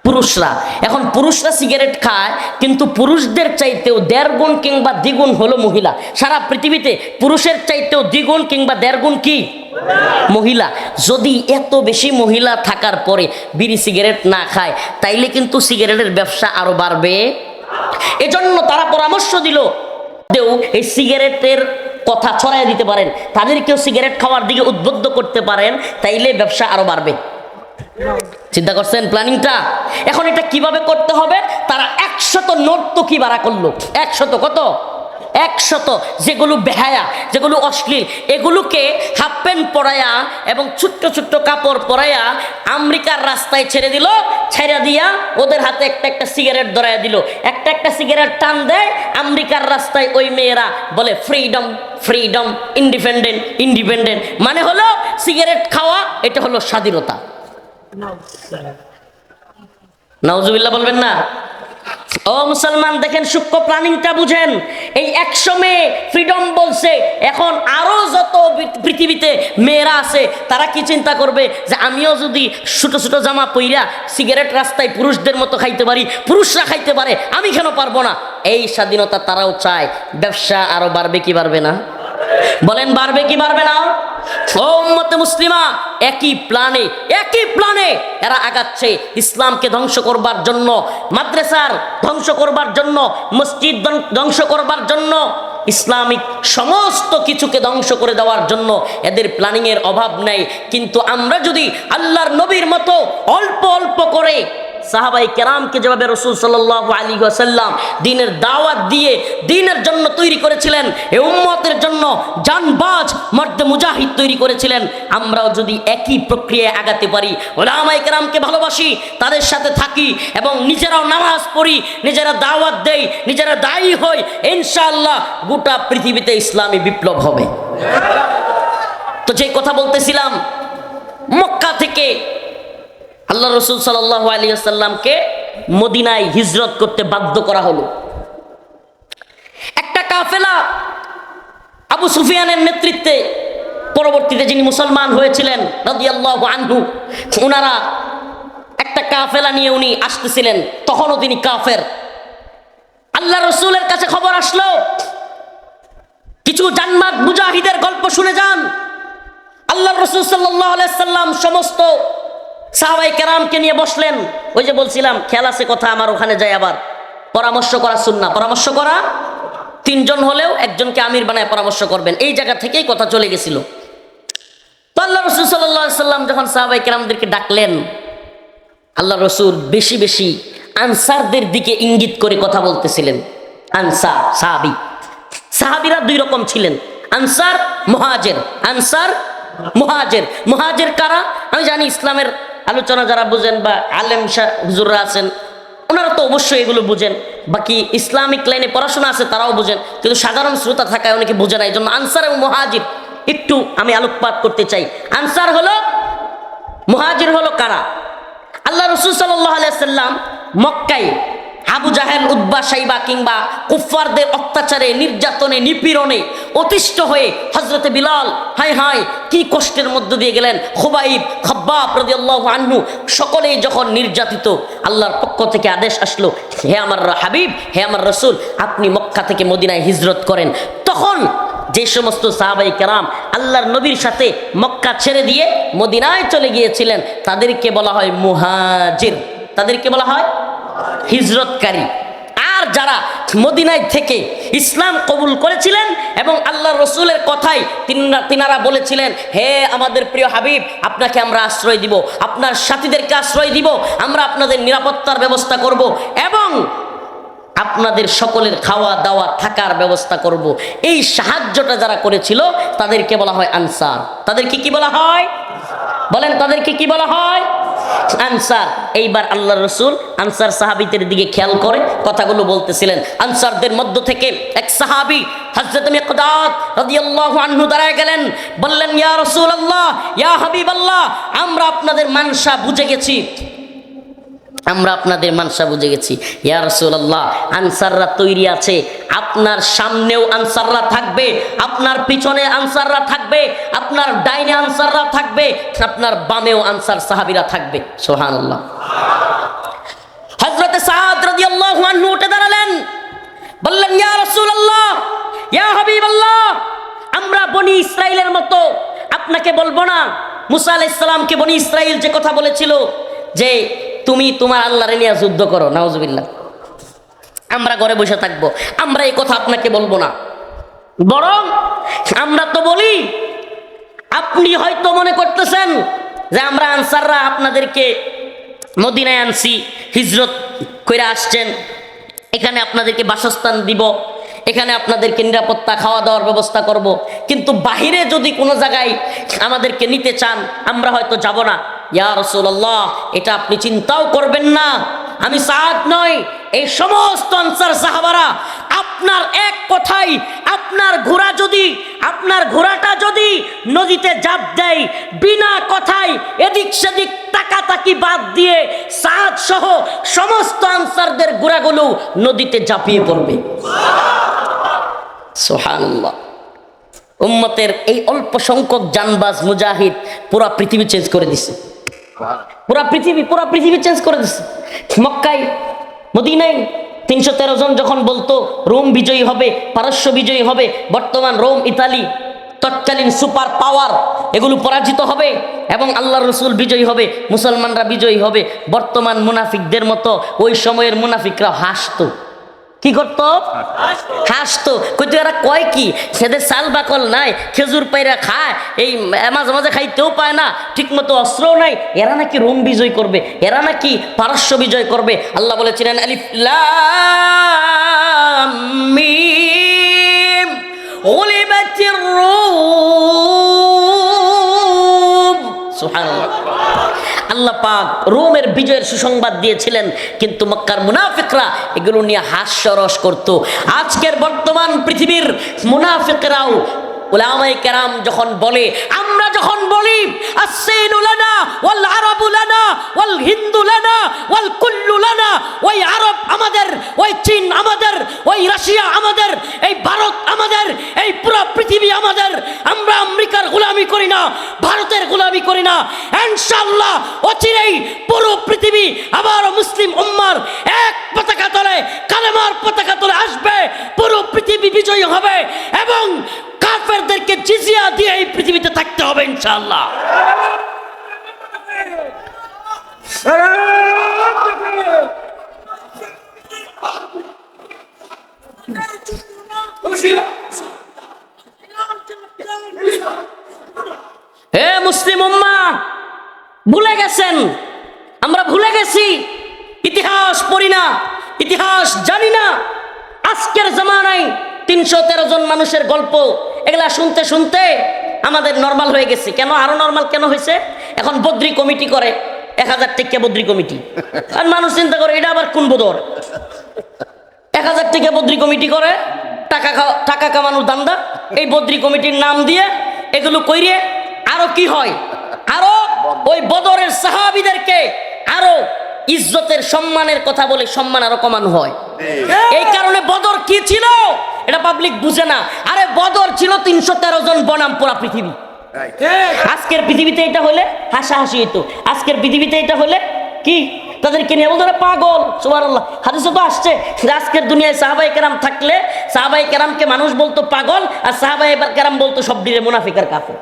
[SPEAKER 1] পুরুষরা। এখন পুরুষরা সিগারেট খায়, কিন্তু পুরুষদের চাইতেও 1.5 গুণ কিংবা 2 গুণ হলো মহিলা। সারা পৃথিবীতে পুরুষের চাইতেও 2 গুণ কিংবা 1.5 গুণ কি মহিলা। যদি এত বেশি মহিলা থাকার পরে বিড়ি সিগারেট না খায়, তাইলে কিন্তু সিগারেটের ব্যবসা আরো বাড়বে। এজন্য তারা পরামর্শ দিল, এই সিগারেটের কথা ছড়াই দিতে পারেন, তাদেরকেও সিগারেট খাওয়ার দিকে উদ্বুদ্ধ করতে পারেন, তাইলে ব্যবসা আরো বাড়বে। চিন্তা করছেন প্ল্যানিংটা? এখন এটা কিভাবে করতে হবে? তারা 100 নর্তকী ভাড়া করলো। 100 কত? 100 যেগুলো বেহায়া, যেগুলো অশ্লীল, এগুলোকে হাফ প্যান্ট পরাইয়া এবং ছোট্ট ছোট্ট কাপড় পরাইয়া আমেরিকার রাস্তায় ছেড়ে দিল। ছেড়ে দিয়া ওদের হাতে একটা একটা সিগারেট ধরাইয়া দিল। একটা একটা সিগারেট টান দেয়, আমেরিকার রাস্তায় ওই মেয়েরা বলে ফ্রিডম, ফ্রিডম, ইন্ডিপেন্ডেন্ট, ইন্ডিপেন্ডেন্ট। মানে হলো সিগারেট খাওয়া, এটা হলো স্বাধীনতা। নাউজুবিল্লাহ বলবেন না? ও মুসলমান, দেখেন সূক্ষ্ম প্ল্যানিংটা বুঝেন। এই 100 মেয়ে ফ্রিডম বলছে, এখন আরো যত পৃথিবীতে মেয়েরা আছে তারা কি চিন্তা করবে যে আমিও যদি ছোট ছোট জামা পইরা সিগারেট রাস্তায় পুরুষদের মতো খাইতে পারি, পুরুষরা খাইতে পারে, আমি কেন পারবো না? এই স্বাধীনতা তারাও চায়। ব্যবসা আরো বাড়বে কি বাড়বে না? বলেন বাড়বে কি বাড়বে না? ও উম্মতে মুসলিমা, একই প্ল্যানে এরা আগাচ্ছে। ইসলামকে ধ্বংস করবার জন্য, মাদ্রাসার ধ্বংস করবার জন্য, মসজিদ ধ্বংস করবার জন্য, ইসলামিক সমস্ত কিছুকে ধ্বংস করে দেওয়ার জন্য এদের প্ল্যানিং এর অভাব নেই। কিন্তু আমরা যদি আল্লাহর নবীর মতো অল্প অল্প করে সাহাবাই কেরামকে যেভাবে রাসূল সাল্লাল্লাহু আলাইহি ওয়াসাল্লাম দ্বীনের দাওয়াত দিয়ে দ্বীনের জন্য তৈরি করেছিলেন, এই উম্মতের জন্য জানবাজ মর্দে মুজাহিদ তৈরি করেছিলেন, আমরাও যদি একই প্রক্রিয়ায় আগাতে পারি, উলামায়ে কেরামকে ভালোবাসি, তাদের সাথে থাকি এবং নিজেরাও নামাজ পড়ি, নিজেরা দাওয়াত দেই, নিজেরা দায়ী হই, ইনশাআল্লাহ গোটা পৃথিবীতে ইসলামী বিপ্লব হবে। তো যে কথা বলতেছিলাম, মক্কা থেকে আল্লাহ রাসূল সাল্লাল্লাহু আলাইহি ওয়াসাল্লামকে মদিনায় হিজরত করতে বাধ্য করা হলো। একটা কাফেলা আবু সুফিয়ানের নেতৃত্বে, পরবর্তীতে যিনি মুসলমান হয়েছিলেন রাদিয়াল্লাহু আনহু, ওনারা একটা কাফেলা নিয়ে উনি আসতেছিলেন, তখনও তিনি কাফের। আল্লাহ রাসূলের কাছে খবর আসলো, কিছু জান্নাত মুজাহিদের গল্প শুনে যান। আল্লাহ রাসূল সাল্লাল্লাহু আলাইহি ওয়াসাল্লাম সমস্ত সাহাবায়ে কেরামকে নিয়ে বসলেন। ওই যে বলছিলাম খেয়াল আছে কথা, আমার ওখানে যাই আবার পরামর্শ করা সুন্নাহ, পরামর্শ করা, তিনজন হলেও একজনকে আমির বানায় পরামর্শ করবেন, এই জায়গা থেকেই কথা চলে গেছিল। তো আল্লাহ রাসূল সাল্লাল্লাহু আলাইহি ওয়াসাল্লাম যখন সাহাবায়ে কেরামদেরকে ডাকলেন, আল্লাহ রাসূল বেশি বেশি আনসারদের দিকে ইঙ্গিত করে কথা বলতেছিলেন। আনসার সাহাবী, সাহাবীরা দুই রকম ছিলেন, আনসার মুহাজির। আনসার মুহাজির, মুহাজির কারা আমি জানি, ইসলামের আলোচনা যারা বুঝেন বা আলেম হুজুররা আছেন ওনারা তো অবশ্যই এগুলো বুঝেন, বাকি ইসলামিক লাইনে পড়াশোনা আছে তারাও বুঝেন, কিন্তু সাধারণ শ্রোতা থাকায় অনেকে বুঝে না, এই জন্য আনসার এবং মুহাজির একটু আমি আলোকপাত করতে চাই। আনসার হলো, মুহাজির হলো কারা? আল্লাহ রাসূল সাল্লাল্লাহু আলাইহি ওয়াসাল্লাম মক্কায় আবু জাহেল, উতবা, শাইবা কিংবা কুফফারদের অত্যাচারে, নির্যাতনে, নিপীড়নে অতিষ্ঠ হয়ে হযরতে বিলাল হায় হায় কি কষ্টের মধ্য দিয়ে গেলেন, খুবাইব, খাব্বাব রাদিয়াল্লাহু আনহু সকলেই যখন নির্যাতিত, আল্লাহর পক্ষ থেকে আদেশ আসলো, হে আমার হাবিব, হে আমার রাসূল, আপনি মক্কা থেকে মদিনায় হিজরত করেন। তখন যে সমস্ত সাহাবায়ে কেরাম আল্লাহর নবীর সাথে মক্কা ছেড়ে দিয়ে মদিনায় চলে গিয়েছিলেন তাদেরকে বলা হয় মুহাজির, তাদেরকে বলা হয় হিজরতকারী। আর যারা মদিনায় থেকে ইসলাম কবুল করেছিলেন এবং আল্লাহর রাসূলের কথাই তিনারা বলেছিলেন, হে আমাদের প্রিয় হাবিব, আপনাকে আমরা আশ্রয় দিব, আপনার সাথীদেরকে আশ্রয় দিব, আমরা আপনাদের নিরাপত্তার ব্যবস্থা করব এবং আপনাদের সকলের খাওয়া দাওয়া থাকার ব্যবস্থা করব, এই সাহায্যটা যারা করেছিল তাদেরকে বলা হয় আনসার। তাদেরকে কি বলা হয় বলেন? তাদেরকে কি বলা হয়? আনসার। এইবার আল্লাহর রাসূল আনসার সাহাবীদের দিকে খেয়াল করে কথাগুলো বলতেছিলেন। আনসারদের মধ্য থেকে এক সাহাবী হযরত মিকদাদ রাদিয়াল্লাহু আনহু দাঁড়ায় গেলেন, বললেন, ইয়া রাসূলুল্লাহ, ইয়া হাবিবাল্লাহ, আমরা আপনাদের মানসা বুঝে গেছি, আমরা আপনাদের মানসা বুঝে গেছি। ইয়া রাসূলুল্লাহ, আনসাররা তৈরি আছে, আপনার সামনেও আনসাররা থাকবে, আপনার পিছনে আনসাররা থাকবে, আপনার ডাইনে আনসাররা থাকবে, আপনার বামেও আনসার সাহাবীরা থাকবে। সুবহানাল্লাহ। হযরত সাদ রাদিয়াল্লাহু আনহু উঠে দাঁড়ালেন, বললেন, ইয়া রাসূলুল্লাহ, ইয়া হাবিবাল্লাহ, আমরা বনি ইসরাইলের মতো আপনাকে বলবো না। মুসা আলাইহিস সালামকে বনি ইসরাইল যে কথা বলেছিল যে তুমি তোমার আল্লাহরে নিয়ে যুদ্ধ করো, নাউজুবিল্লাহ, আমরা ঘরে বসে থাকবো, আমরা এই কথা আপনাকে বলবো না, বরং আমরা তো বলি, আপনি হয়তো মনে করতেছেন যে আমরা আনসাররা আপনাদেরকে মদিনায় আনছি, হিজরত করে আসছেন, এখানে আপনাদেরকে বাসস্থান দিব, এখানে আপনাদেরকে নিরাপত্তা, খাওয়া দাওয়ার ব্যবস্থা করব, কিন্তু বাহিরে যদি কোনো জায়গায় আমাদেরকে নিতে চান আমরা হয়তো যাব না। ইয়া রাসূলুল্লাহ, এটা আপনি চিন্তাও করবেন না, আমি সাদ নই, এই সমস্ত আনসার সাহাবারা আপনার এক কথাই, আপনার ঘোড়াটা যদি নদীতে ঝাঁপ দেয়, বিনা কথাই এদিক সেদিক তাকাতাকি বাদ দিয়ে সাদ সহ সমস্ত আনসারদের ঘোড়াগুলো নদীতে ঝাঁপিয়ে পড়বে। সুবহানাল্লাহ। উম্মতের এই অল্প সংখ্যক জানবাজ মুজাহিদ পুরা পৃথিবী চেঞ্জ করে দিছে, পুরা পৃথিবী চেঞ্জ করে দিছে। মক্কায়, মদিনায় 313 জন যখন বলতো রোম বিজয়ী হবে, পারস্য বিজয়ী হবে, বর্তমান রোম, ইতালি, তৎকালীন সুপার পাওয়ার, এগুলো পরাজিত হবে এবং আল্লাহর রাসূল বিজয়ী হবে, মুসলমানরা বিজয়ী হবে, বর্তমান মুনাফিকদের মতো ওই সময়ের মুনাফিকরা হাসতো, কি করতো? হাসতো। কইতো এরা কয় কি, সেদের চাল বাকল নাই, খেজুর পাইরা খায়, এই মাঝে মাঝে খাইতেও পায় না, ঠিক মতো অস্ত্রও নাই, এরা নাকি রোম বিজয় করবে, এরা নাকি পারস্য বিজয় করবে। আল্লাহ বলেছিলেন আলিফ লাম মিম গুলিবাতির রুম। সুবহানাল্লাহ। আল্লাহ পাক রোমের বিজয়ের সুসংবাদ দিয়েছিলেন, কিন্তু মক্কার মুনাফিকরা এগুলো নিয়ে হাস্যরস করত। আজকের বর্তমান পৃথিবীর মুনাফিকরাও উলামায়ে কেরাম যখন বলে, আমরা যখন বলি আসসিনু লানা ওয়াল আরাবু লানা ওয়াল হিন্দু লানা ওয়াল কুল্লু লানা, ওই আরব আমাদের, ওই চীন আমাদের, ওই রাশিয়া আমাদের, এই ভারত আমাদের, এই পুরো পৃথিবী আমাদের, আমরা আমেরিকার গোলামি করি না, ভারতের গোলামি করি না। ইনশাআল্লাহ অচিরেই পুরো পৃথিবী আবার মুসলিম উম্মার এক পতাকা তলে, কালেমার পতাকা তলে আসবে, পুরো পৃথিবী বিজয়ী হবে এবং কাফেরদেরকে জিজিয়া দিয়ে এই পৃথিবীতে থাকতে হবে ইনশাআল্লাহ। হে মুসলিম উম্মাহ, ভুলে গেছেন, আমরা ভুলে গেছি, ইতিহাস পড়ি না, ইতিহাস জানি না। আজকের জামানায় 313 জন মানুষের গল্প, এগুলা শুনতে শুনতে আমাদের নরমাল হয়ে গেছে। কেন আরো নরমাল কেন হয়েছে? এখন বদ্রি কমিটি করে, 1000 টাকা বদ্রি কমিটি, আর মানুষ চিন্তা করে এটা আবার কোন বদর? 1000 টাকা বদ্রি কমিটি করে, টাকা কামানোর দান্দা, এই বদ্রি কমিটির নাম দিয়ে এগুলো কইরে আরো কি হয়, আরো ওই বদরের সাহাবীদেরকে আরো ইজ্জতের সম্মানের কথা বলে সম্মান আরো কমানো হয়। এই কারণে বদর কি ছিল এটা পাবলিক বুঝে না। আরে বদর ছিল 313 জন বনাম পুরা পৃথিবী। আজকের পৃথিবীতে এটা হলে হাসাহাসি হইতো, আজকের পৃথিবীতে এটা হলে কি তাদেরকে নিয়ে বলতো পাগল। সুবহানাল্লাহ, হাদিসে তো আসছে আজকের দুনিয়ায় সাহাবায়ে কেরাম থাকলে সাহাবায়ে কেরামকে মানুষ বলতো পাগল, আর সাহাবায়ে কেরাম বলতো সব দিলে মুনাফিক আর কাফের।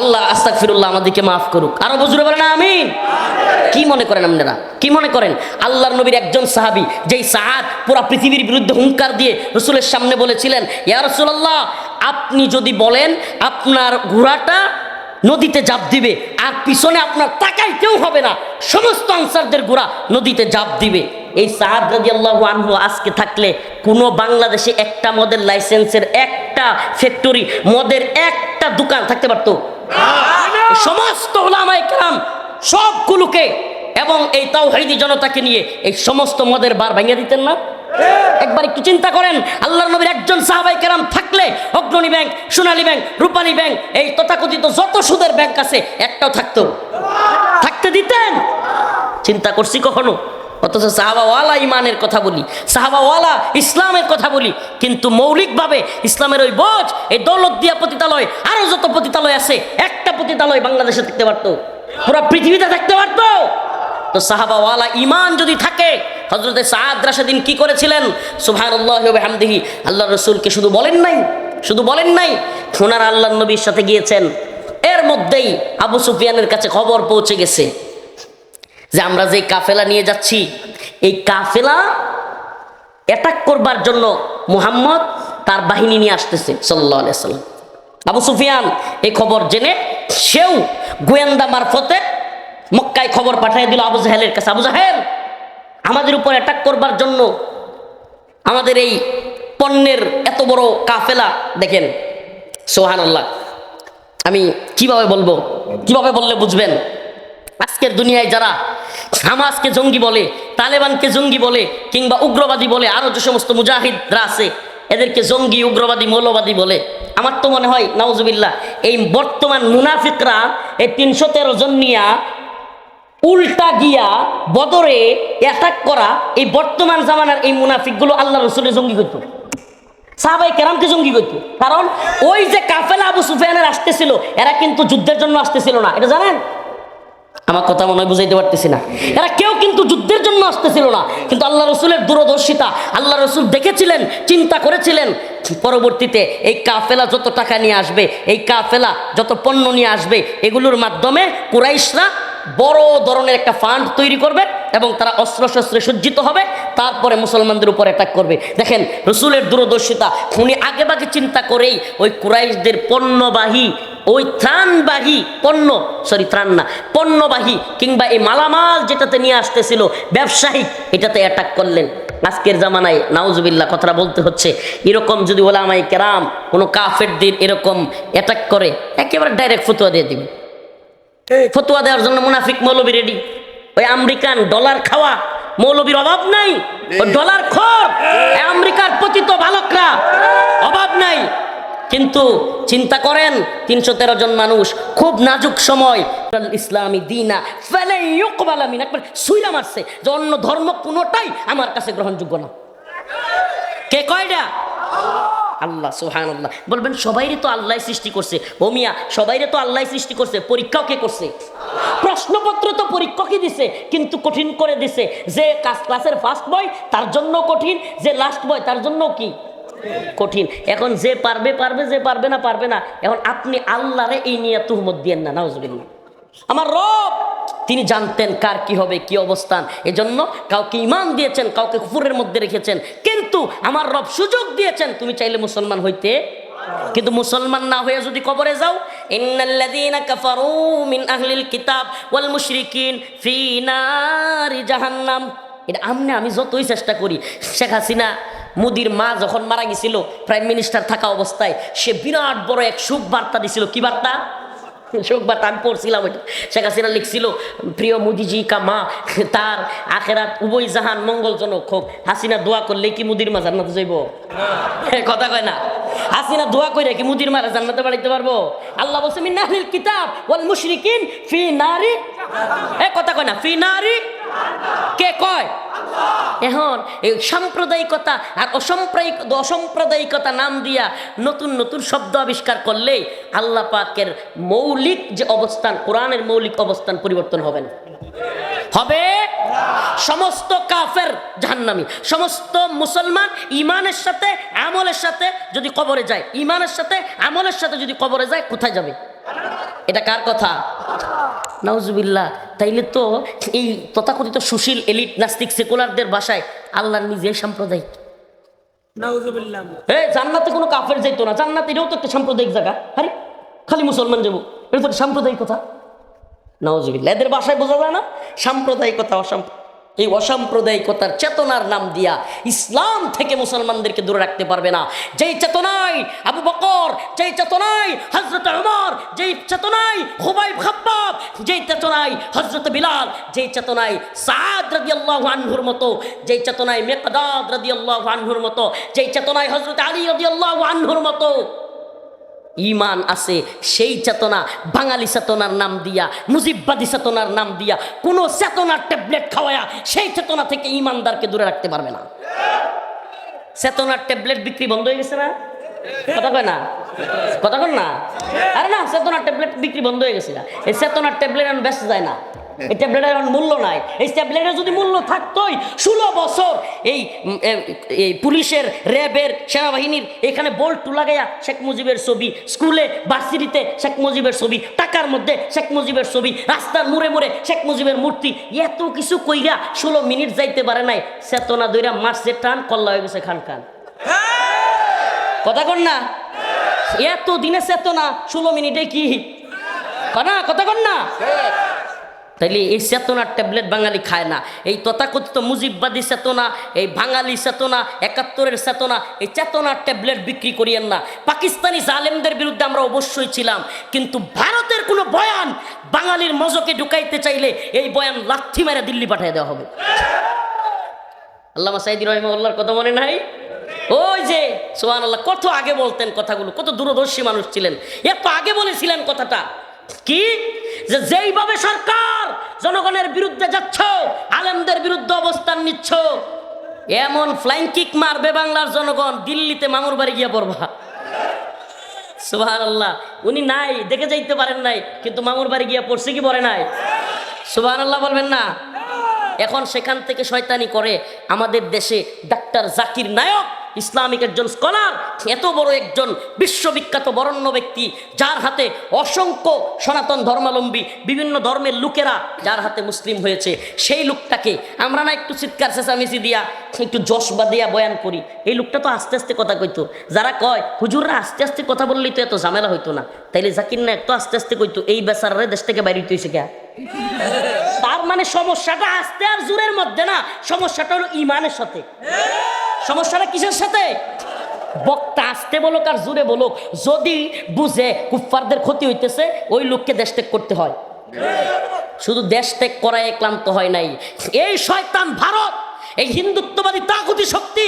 [SPEAKER 1] আল্লাহ আস্তাগফিরুল্লাহ, আমাদেরকে মাফ করুক। আরো বুঝতে পারেন আমিন। কি মনে করেন আপনারা, কি মনে করেন আল্লাহর নবীর একজন সাহাবী, যেই সাআদ পুরা পৃথিবীর বিরুদ্ধে হুঙ্কার দিয়ে রাসূলের সামনে বলেছিলেন, ইয়া রাসূলুল্লাহ, আপনি যদি বলেন আপনার ঘোড়াটা নদীতে ঝাঁপ দিবে আর পিছনে আপনার তাকাইতেও হবে না, সমস্ত আনসারদের ঘোড়া নদীতে ঝাঁপ দিবে। এই সাআদ রাদিয়াল্লাহু আনহু আজকে থাকলে কোনো বাংলাদেশে একটা মদের লাইসেন্সের একটা ফ্যাক্টরি, মদের একটা দোকান থাকতে পারতো? সমস্ত উলামায়ে কেরাম সবগুলোকে এবং এই তাওহীদি জনতাকে নিয়ে এই সমস্ত মদের বার ভেঙে দিতেন না? একবার একটু চিন্তা করেন, আল্লাহর নবীর একজন সাহাবায়ে কেরাম থাকলে অগ্রণী ব্যাংক, সোনালী ব্যাংক, রূপালী ব্যাংক, এই তথাকথিত যত সুদের ব্যাংক আছে একটাও থাকতে দিতেন? চিন্তা করছি কখনো? অথচ সাহাবাওয়ালা ইমানের কথা বলি, সাহাবাওয়ালা ইসলামের কথা বলি, কিন্তু মৌলিকভাবে ইসলামের ওই বোঝ, এই দৌলতদিয়া পতিতালয়, আরো যত পতিতালয় আছে, একটা পতিতালয় বাংলাদেশে থাকতে পারতো, পুরো পৃথিবীতে থাকতে পারতো? তো সাহাবাওয়ালা ইমান যদি থাকে, হযরতে সাআদ রাশিদিন কি করেছিলেন? সুবহানাল্লাহি ওয়া বিহামদিহি, আল্লাহর রাসূলকে শুধু বলেন নাই, ওনারা আল্লাহর নবীর সাথে গিয়েছেন। এর মধ্যেই আবু সুফিয়ানের কাছে খবর পৌঁছে গেছে যে আমরা যে কাফেলা নিয়ে যাচ্ছি, এই কাফেলা অ্যাটাক করবার জন্য মুহাম্মদ তার বাহিনী নিয়ে আসতেছে সাল্লাল্লাহু আলাইহি ওয়াসাল্লাম। আবু সুফিয়ান এই খবর জেনে সেও গোয়েন্দা মারফতে মক্কায় খবর পাঠিয়ে দিল আবু জাহেলের কাছে, আবু জাহেল, আমাদের উপর অ্যাটাক করবার জন্য আমাদের এই পণ্যের এত বড় কাফেলা দেখেন। সুবহানাল্লাহ, আমি কিভাবে বললে বুঝবেন? আজকের দুনিয়ায় যারা হামাসকে জঙ্গি বলে, তালেবানকে জঙ্গি বলে, কিংবা উগ্রবাদী বলে, আরো যে সমস্ত মুজাহিদরা আছে এদেরকে জঙ্গি, উগ্রবাদী, মৌলবাদী বলে, আমার তো মনে হয় নাউজুবিল্লাহ এই বর্তমান মুনাফিকরা এই 313 জন নিয়া উল্টা গিয়া বদরে অ্যাটাক করা এই বর্তমান জামানার এই মুনাফিকগুলো আল্লাহ রাসূলের জঙ্গি করতো, সাহাবায়ে কেরামকে জঙ্গি করতো। কারণ ওই যে কাফেলা আবু সুফিয়ানের আসতেছিল, এরা কিন্তু যুদ্ধের জন্য আসতেছিল না, এটা জানেন? আমার কথা মনে হয় বুঝাইতে পারতেছি না। এরা কেউ কিন্তু যুদ্ধের জন্য আসতেছিল না, কিন্তু আল্লাহ রসুলের দূরদর্শিতা, আল্লাহ রসুল দেখেছিলেন, চিন্তা করেছিলেন পরবর্তীতে এই কাফেলা যত টাকা নিয়ে আসবে, এই কাফেলা যত পণ্য নিয়ে আসবে, এগুলোর মাধ্যমে কুরাইশরা বড় ধরনের একটা ফান্ড তৈরি করবে এবং তারা অস্ত্র শস্ত্রে সজ্জিত হবে, তারপরে মুসলমানদের উপর অ্যাটাক করবে। দেখেন রসুলের দূরদর্শিতা, উনি আগে ভাগে চিন্তা করেই ওই কুরাইশদের পণ্যবাহী, ওই ত্রাণবাহী ত্রাণ না, পণ্যবাহী কিংবা এই মালামাল যেটাতে নিয়ে আসতেছিল ব্যবসায়িক, এটাতে অ্যাটাক করলেন। আজকের জামানায় নাউজুবিল্লাহ কথাটা বলতে হচ্ছে, এরকম যদি ওলামায়ে কেরাম কোনো কাফেরদের এরকম অ্যাটাক করে, একেবারে ডাইরেক্ট ফতোয়া দিয়ে দিবে। ফতোয়া দেওয়ার জন্য মুনাফিক মৌলবী রেডি। ওই আমেরিকান ডলার খাওয়া মৌলবীর অভাব নাই, ওই ডলার খোর আমেরিকার পতিত বালকরা অভাব নাই। কিন্তু চিন্তা করেন 313 জন মানুষ, খুব নাজুক সময়, ইসলামী দিনা ফালাই ইউকবালা মিন, একবার সুইলা মারছে যে অন্য ধর্ম কোনোটাই আমার কাছে গ্রহণযোগ্য না। কে কয়টা? আল্লাহ সুবহানাল্লাহ। বলবেন সবাইরে তো আল্লাহ সৃষ্টি করছে। ও মিয়া, সবাইরে তো আল্লাহ সৃষ্টি করছে, পরীক্ষাও কে করছে? প্রশ্নপত্র তো পরীক্ষকই দিছে, কিন্তু কঠিন করে দিছে। যে ক্লাসের ফার্স্ট বয় তার জন্য কঠিন, যে লাস্ট বয় তার জন্য কি কঠিন। এখন যে পারবে পারবে, যে পারবে না পারবে না। এখন আপনি আল্লাহরে এই নিয়ে তুহমত দিয়েন না, নাউজুবিল্লাহ। আমার রব তিনি জানতেন কার কি হবে, কি অবস্থান। এজন্য কাউকে ঈমান দিয়েছেন, কাউকে কুফরের মধ্যে রেখেছেন, কিন্তু আমার রব সুযোগ দিয়েছেন তুমি চাইলে মুসলমান হইতে। কিন্তু মুসলমান না হয়ে যদি কবরে যাও, ইন্নাল্লাযীনা কাফারু মিন আহলিল কিতাব ওয়াল মুশরিকিন ফি নারি জাহান্নাম। এটা আমি যতই চেষ্টা করি, শেখ হাসিনা মোদির মা যখন মারা গেছিল প্রাইম মিনিস্টার থাকা অবস্থায়, সে বিরাট বড় এক শোক বার্তা দিছিল। কি বার্তা? শোক বার্তা আমি পড়ছিলাম। ওইটা শেখ হাসিনা লিখছিল, প্রিয় মোদিজি কা মা, তার আখেরাত উভয় জাহান মঙ্গলজনক হোক। হাসিনা দোয়া করলে কি মুদির মা জান্নাতে যাইব? কথা কয় না। হাসিনা দোয়া কইরা কি মুদির মারা জান্নাতে বাড়াইতে পারবো? আল্লাহ বলছে মিন আহলিল কিতাব ওয়াল মুশরিকিন ফি নারি, কথা কয় না, ফি নারি। কে কয়? এখন এই সাম্প্রদায়িকতা আর অসাম্প্রদায়িকতা নাম দিয়া নতুন নতুন শব্দ আবিষ্কার করলেই আল্লাহ পাকের মৌলিক যে অবস্থান, কোরআনের মৌলিক অবস্থান পরিবর্তন হবে না। হবে সমস্ত কাফের জাহান্নামী, সমস্ত মুসলমান ইমানের সাথে আমলের সাথে যদি কবরে যায়, ইমানের সাথে আমলের সাথে যদি কবরে যায়, কোথায় যাবে? এটা কার কথা? নাউজুবিল্লাহ। তাইলে তো এই তথাকথিত সুশীল এলিট নাস্তিক সেকুলারদের ভাষায় আল্লাহ নিজেই সাম্প্রদায়িক। নাউজুবিল্লাহ। জান্নাতে কোনো কাফের যাইতো না, জান্নাত এটাও তো একটা সাম্প্রদায়িক জায়গা। আরে খালি মুসলমান যাবো, এটা তো সাম্প্রদায়িকতা। নাউজুবিল্লাহ। এদের ভাষায় বোঝা যায় না সাম্প্রদায়িকতা, এই অসাম্প্রদায়িকতার চেতনার নাম দিয়া ইসলাম থেকে মুসলমানদেরকে দূরে রাখতে পারবে না। যেই চেতনায় আবু বকর, যেই চেতনায় হযরত ওমর, যেই চেতনায় খুবাইব খাব্বাব, যেই চেতনায় হযরত বিলাল, যেই চেতনায় সাদ রাদিয়াল্লাহু আনহুর মতো, যেই চেতনায় মিকদাদ রাদিয়াল্লাহু আনহুর মতো, যেই চেতনায় হযরত আলী রাদিয়াল্লাহু আনহুর মতো ঈমান আছে, সেই চেতনা বাঙালি চেতনার নাম দিয়া, মুজিববাদী চেতনার নাম দিয়া, কোন চেতনার ট্যাবলেট খাওয়ায়া সেই চেতনা থেকে ঈমানদারকে দূরে রাখতে পারবে না। চেতনার ট্যাবলেট বিক্রি বন্ধ হয়ে গেছে না? কথা কয় না, কথা কন না। আরে না, চেতনার ট্যাবলেট বিক্রি বন্ধ হয়ে গেছে না। এই চেতনার ট্যাবলেট এখন বেচা যায় না, এই ট্যাবলেটের এখন মূল্য নাই। এই ট্যাবলেটের যদি মূল্য থাকতোই, 16 বছর এই পুলিশের, র্যাবের, সেনাবাহিনীর এখানে বোল্ট লাগাইয়া শেখ মুজিবের ছবি, স্কুলে ভার্সিটিতে শেখ মুজিবের ছবি, টাকার মধ্যে শেখ মুজিবের ছবি, রাস্তার মোড়ে মোড়ে শেখ মুজিবের মূর্তি, এত কিছু কইরা 16 মিনিট যাইতে পারে নাই, চেতনা দইরা মাসে টান কল্লা হয়ে গেছে খান খান। কথা কন না, এত দিনে চেতনা 16 মিনিটে কি কথা কন না। তাইলে এই চেতনার ট্যাবলেট বাঙালি খায় না। এই তথাকথিত মুজিববাদী চেতনা, এই বাঙালি চেতনা, 71-এর চেতনা, এই চেতনার ট্যাবলেট বিক্রি করিয়েন না। পাকিস্তানি জালেমদের বিরুদ্ধে আমরা অবশ্যই ছিলাম, কিন্তু ভারতের কোনো বয়ান বাঙালির মজকে ঢুকাইতে চাইলে এই বয়ান লাথি মেরে দিল্লি পাঠিয়ে দেওয়া হবে। আল্লামা সাইদি রহিমাহুল্লাহর কথা মনে নাই? ওই যে সুবহানাল্লাহ, কত আগে বলতেন কথাগুলো, কত দূরদর্শী মানুষ ছিলেন, এত আগে বলেছিলেন কথাটা। কি যে যেইভাবে সরকার জনগণের বিরুদ্ধে যাচ্ছ, আলেমদের বিরুদ্ধে অবস্থান নিচ্ছ, এমন ফ্লাইং কিক মারবে বাংলার জনগণ, দিল্লিতে মামুর বাড়ি গিয়া পড়বা। সুবহানাল্লাহ। উনি নাই, দেখে যাইতে পারেন নাই, কিন্তু মামুর বাড়ি গিয়া পড়ছে কি পড়ে নাই? সুবহানাল্লাহ বলবেন না? এখন সেখান থেকে শয়তানি করে আমাদের দেশে ডাক্তার জাকির নায়ক ইসলামিক একজন স্কলার, এত বড় একজন বিশ্ববিখ্যাত বরেণ্য ব্যক্তি, যার হাতে অসংখ্য সনাতন ধর্মাবলম্বী বিভিন্ন ধর্মের লোকেরা যার হাতে মুসলিম হয়েছে, সেই লোকটাকে আমরা না একটু চিৎকার চেঁচামেচি দিয়া একটু জশবা দিয়া বয়ান করি, এই লোকটা তো আস্তে আস্তে কথা কইতো। যারা কয় হুজুররা আস্তে আস্তে কথা বললেই তো এত ঝামেলা হইতো না, তাইলে জাকির নায়েক তো আস্তে আস্তে কইতো, এই বেচারারে দেশ থেকে বাইরে হইতেছে কে? তার মানে সমস্যাটা আস্তে আর জোরের মধ্যে না, সমস্যাটা হলো ইমানের সাথে। সমস্যাটা কিসের সাথে? বক্তা আস্তে বলুক আর জোরে বলুক, যদি বুঝে কুফফারদের ক্ষতি হইতেছে ওই লোককে দেশ ত্যাগ করতে হয়। শুধু দেশ ত্যাগ করায় ক্লান্ত হয় নাই, এই শয়তান ভারত, এই হিন্দুত্ববাদী তাগুতি শক্তি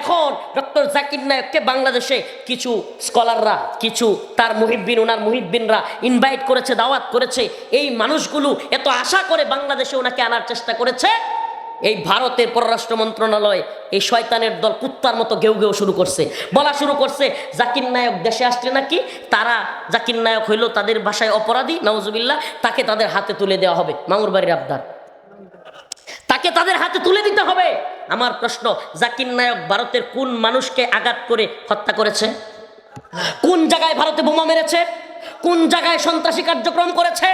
[SPEAKER 1] এখন ডক্টর জাকির নায়েককে বাংলাদেশে কিছু স্কলাররা, কিছু তার মুহিব্বিন, ওনার মুহিব্বিনরা ইনভাইট করেছে, দাওয়াত করেছে। এই মানুষগুলো এত আশা করে বাংলাদেশে ওনাকে আনার চেষ্টা করেছে। এই ভারতের পররাষ্ট্র মন্ত্রণালয় এই শয়তানের দল কুত্তার মতো গেউ গেউ শুরু করছে, বলা শুরু করছে জাকির নায়েক দেশে আসলে নাকি তারা, জাকির নায়েক হইল তাদের ভাষায় অপরাধী, নাউজুবিল্লাহ, তাকে তাদের হাতে তুলে দেওয়া হবে, মামুর বাড়ির আবদার, তাকে তাদের হাতে তুলে দিতে হবে। আমার প্রশ্ন, জাকির নায়েক ভারতের কোন মানুষকে আঘাত করে হত্যা করেছে? কোন জায়গায় ভারতে বোমা মেরেছে? কোন জায়গায় সন্ত্রাসী কার্যক্রম করেছে?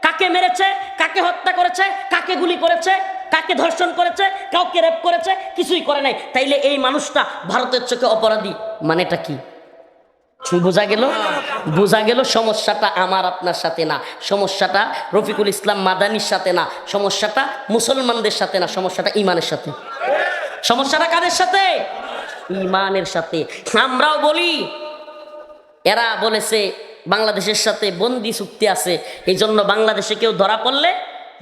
[SPEAKER 1] কাকে মেরেছে? কাকে হত্যা করেছে? কাকে গুলি করেছে? কাকে ধর্ষণ করেছে? কাউকে রেপ করেছে? কিছুই করে নাই। তাইলে এই মানুষটা ভারতের চোখে অপরাধী, মানেটা কি? বোঝা গেল? বোঝা গেল সমস্যাটা আমার আপনার সাথে না, সমস্যাটা রফিকুল ইসলাম মাদানির সাথে না, সমস্যাটা মুসলমানদের সাথে না, সমস্যাটা ইমানের সাথে। সমস্যাটা কাদের সাথে? ইমানের সাথে। আমরাও বলি এরা বলেছে বাংলাদেশের সাথে বন্দি চুক্তি আছে, এই জন্য বাংলাদেশে কেউ ধরা পড়লে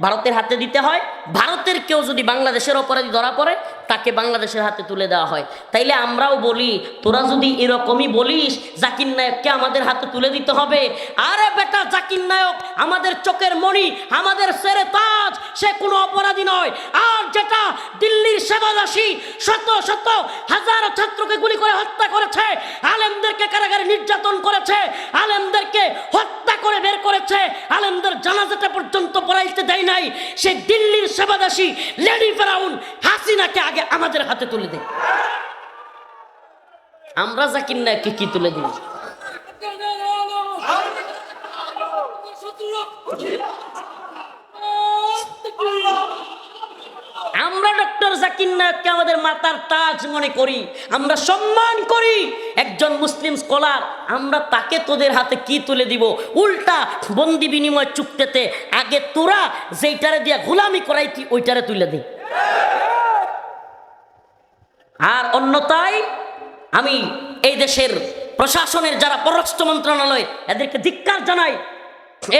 [SPEAKER 1] ভারতের হাতে দিতে হয়, ভারতের কেউ যদি বাংলাদেশের অপরাধী ধরা পড়ে তাকে বাংলাদেশের হাতে তুলে দেওয়া হয়। তাইলে আমরাও বলি তোরা যদি এরকমই বলিস জাকির নায়েককে আমাদের হাতে তুলে দিতে হবে, আরে বেটা জাকির নায়েক আমাদের চোখের মণি, আমাদের সেরে তাজ, সে কোনো অপরাধী নয়। আর যেটা দিল্লির সেবাদাসী শত শত হাজার ছাত্রকে গুলি করে হত্যা করেছে, আলেমদেরকে কারাগারে নির্যাতন করেছে, আলেমদেরকে হত্যা করে বের করেছে, আলেমদের জানাজাটা পর্যন্ত পড়াইতে দেয় নাই, সে দিল্লির সেবাদাসী লেডি ফেরাউন হাসিনাকে আগে আমাদের হাতে তুলে দেয়। আমরা জাকির নায়েককে কি তুলে দিই? আমরা ডক্টর জাকির নায়েককে আমাদের মাথার তাজ মনে করি, আমরা সম্মান করি, একজন মুসলিম স্কলার। আমরা তাকে তোদের হাতে কি তুলে দিব? উল্টা বন্দি বিনিময় চুক্তিতে আগে তোরা যেইটারে দিয়া গোলামি করাইতি ওইটারে তুলে দে। আর অন্যথায় আমি এই দেশের প্রশাসনের যারা পররাষ্ট্র মন্ত্রণালয় এদেরকে ধিক্কার জানাই,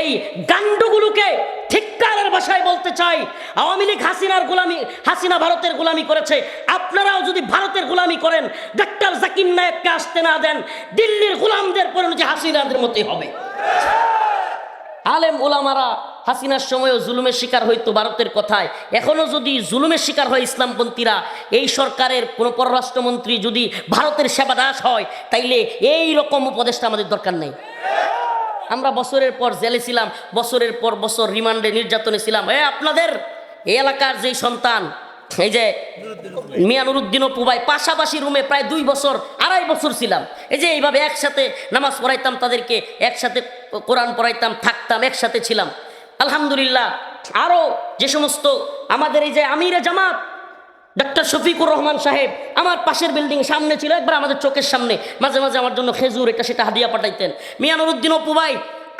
[SPEAKER 1] এই গান্ডুগুলোকে ধিক্কারের ভাষায় বলতে চাই, আওয়ামী লীগ হাসিনার গোলামি, হাসিনা ভারতের গোলামি করেছে, আপনারাও যদি ভারতের গোলামি করেন ডক্টর জাকির নায়েককে আসতে না দেন, দিল্লির গোলামদের পরিণতি হাসিনাদের মতোই হবে। আলেম ওলামারা হাসিনার সময়ও জুলুমের শিকার হইতো ভারতের কথায়, এখনো যদি জুলুমের শিকার হয় ইসলামপন্থীরা, এই সরকারের কোনো পররাষ্ট্রমন্ত্রী যদি ভারতের সেবাদাস হয় তাইলে এই রকম উপদেশটা আমাদের দরকার নেই। আমরা বছরের পর জেলে ছিলাম, বছরের পর বছর রিমান্ডে নির্যাতনে ছিলাম। আপনাদের এই এলাকার যেই সন্তান, এই যে মিয়া নুরুদ্দিন অপু ভাই, পাশাপাশি রুমে প্রায় 2 বছর 2.5 বছর ছিলাম। এই যে এইভাবে একসাথে নামাজ পড়াইতাম তাদেরকে, একসাথে কোরআন পড়াইতাম, থাকতাম, একসাথে ছিলাম। আলহামদুলিল্লাহ। আরও যে সমস্ত আমাদের এই যে আমিরে জামাত ডক্টর শফিকুর রহমান সাহেব আমার পাশের বিল্ডিং সামনে ছিল, একবার আমাদের চোখের সামনে মাঝে মাঝে আমার জন্য খেজুর এটা সেটা হাদিয়া পাঠাইতেন। মিয়া নুরুদ্দিন অপু ভাই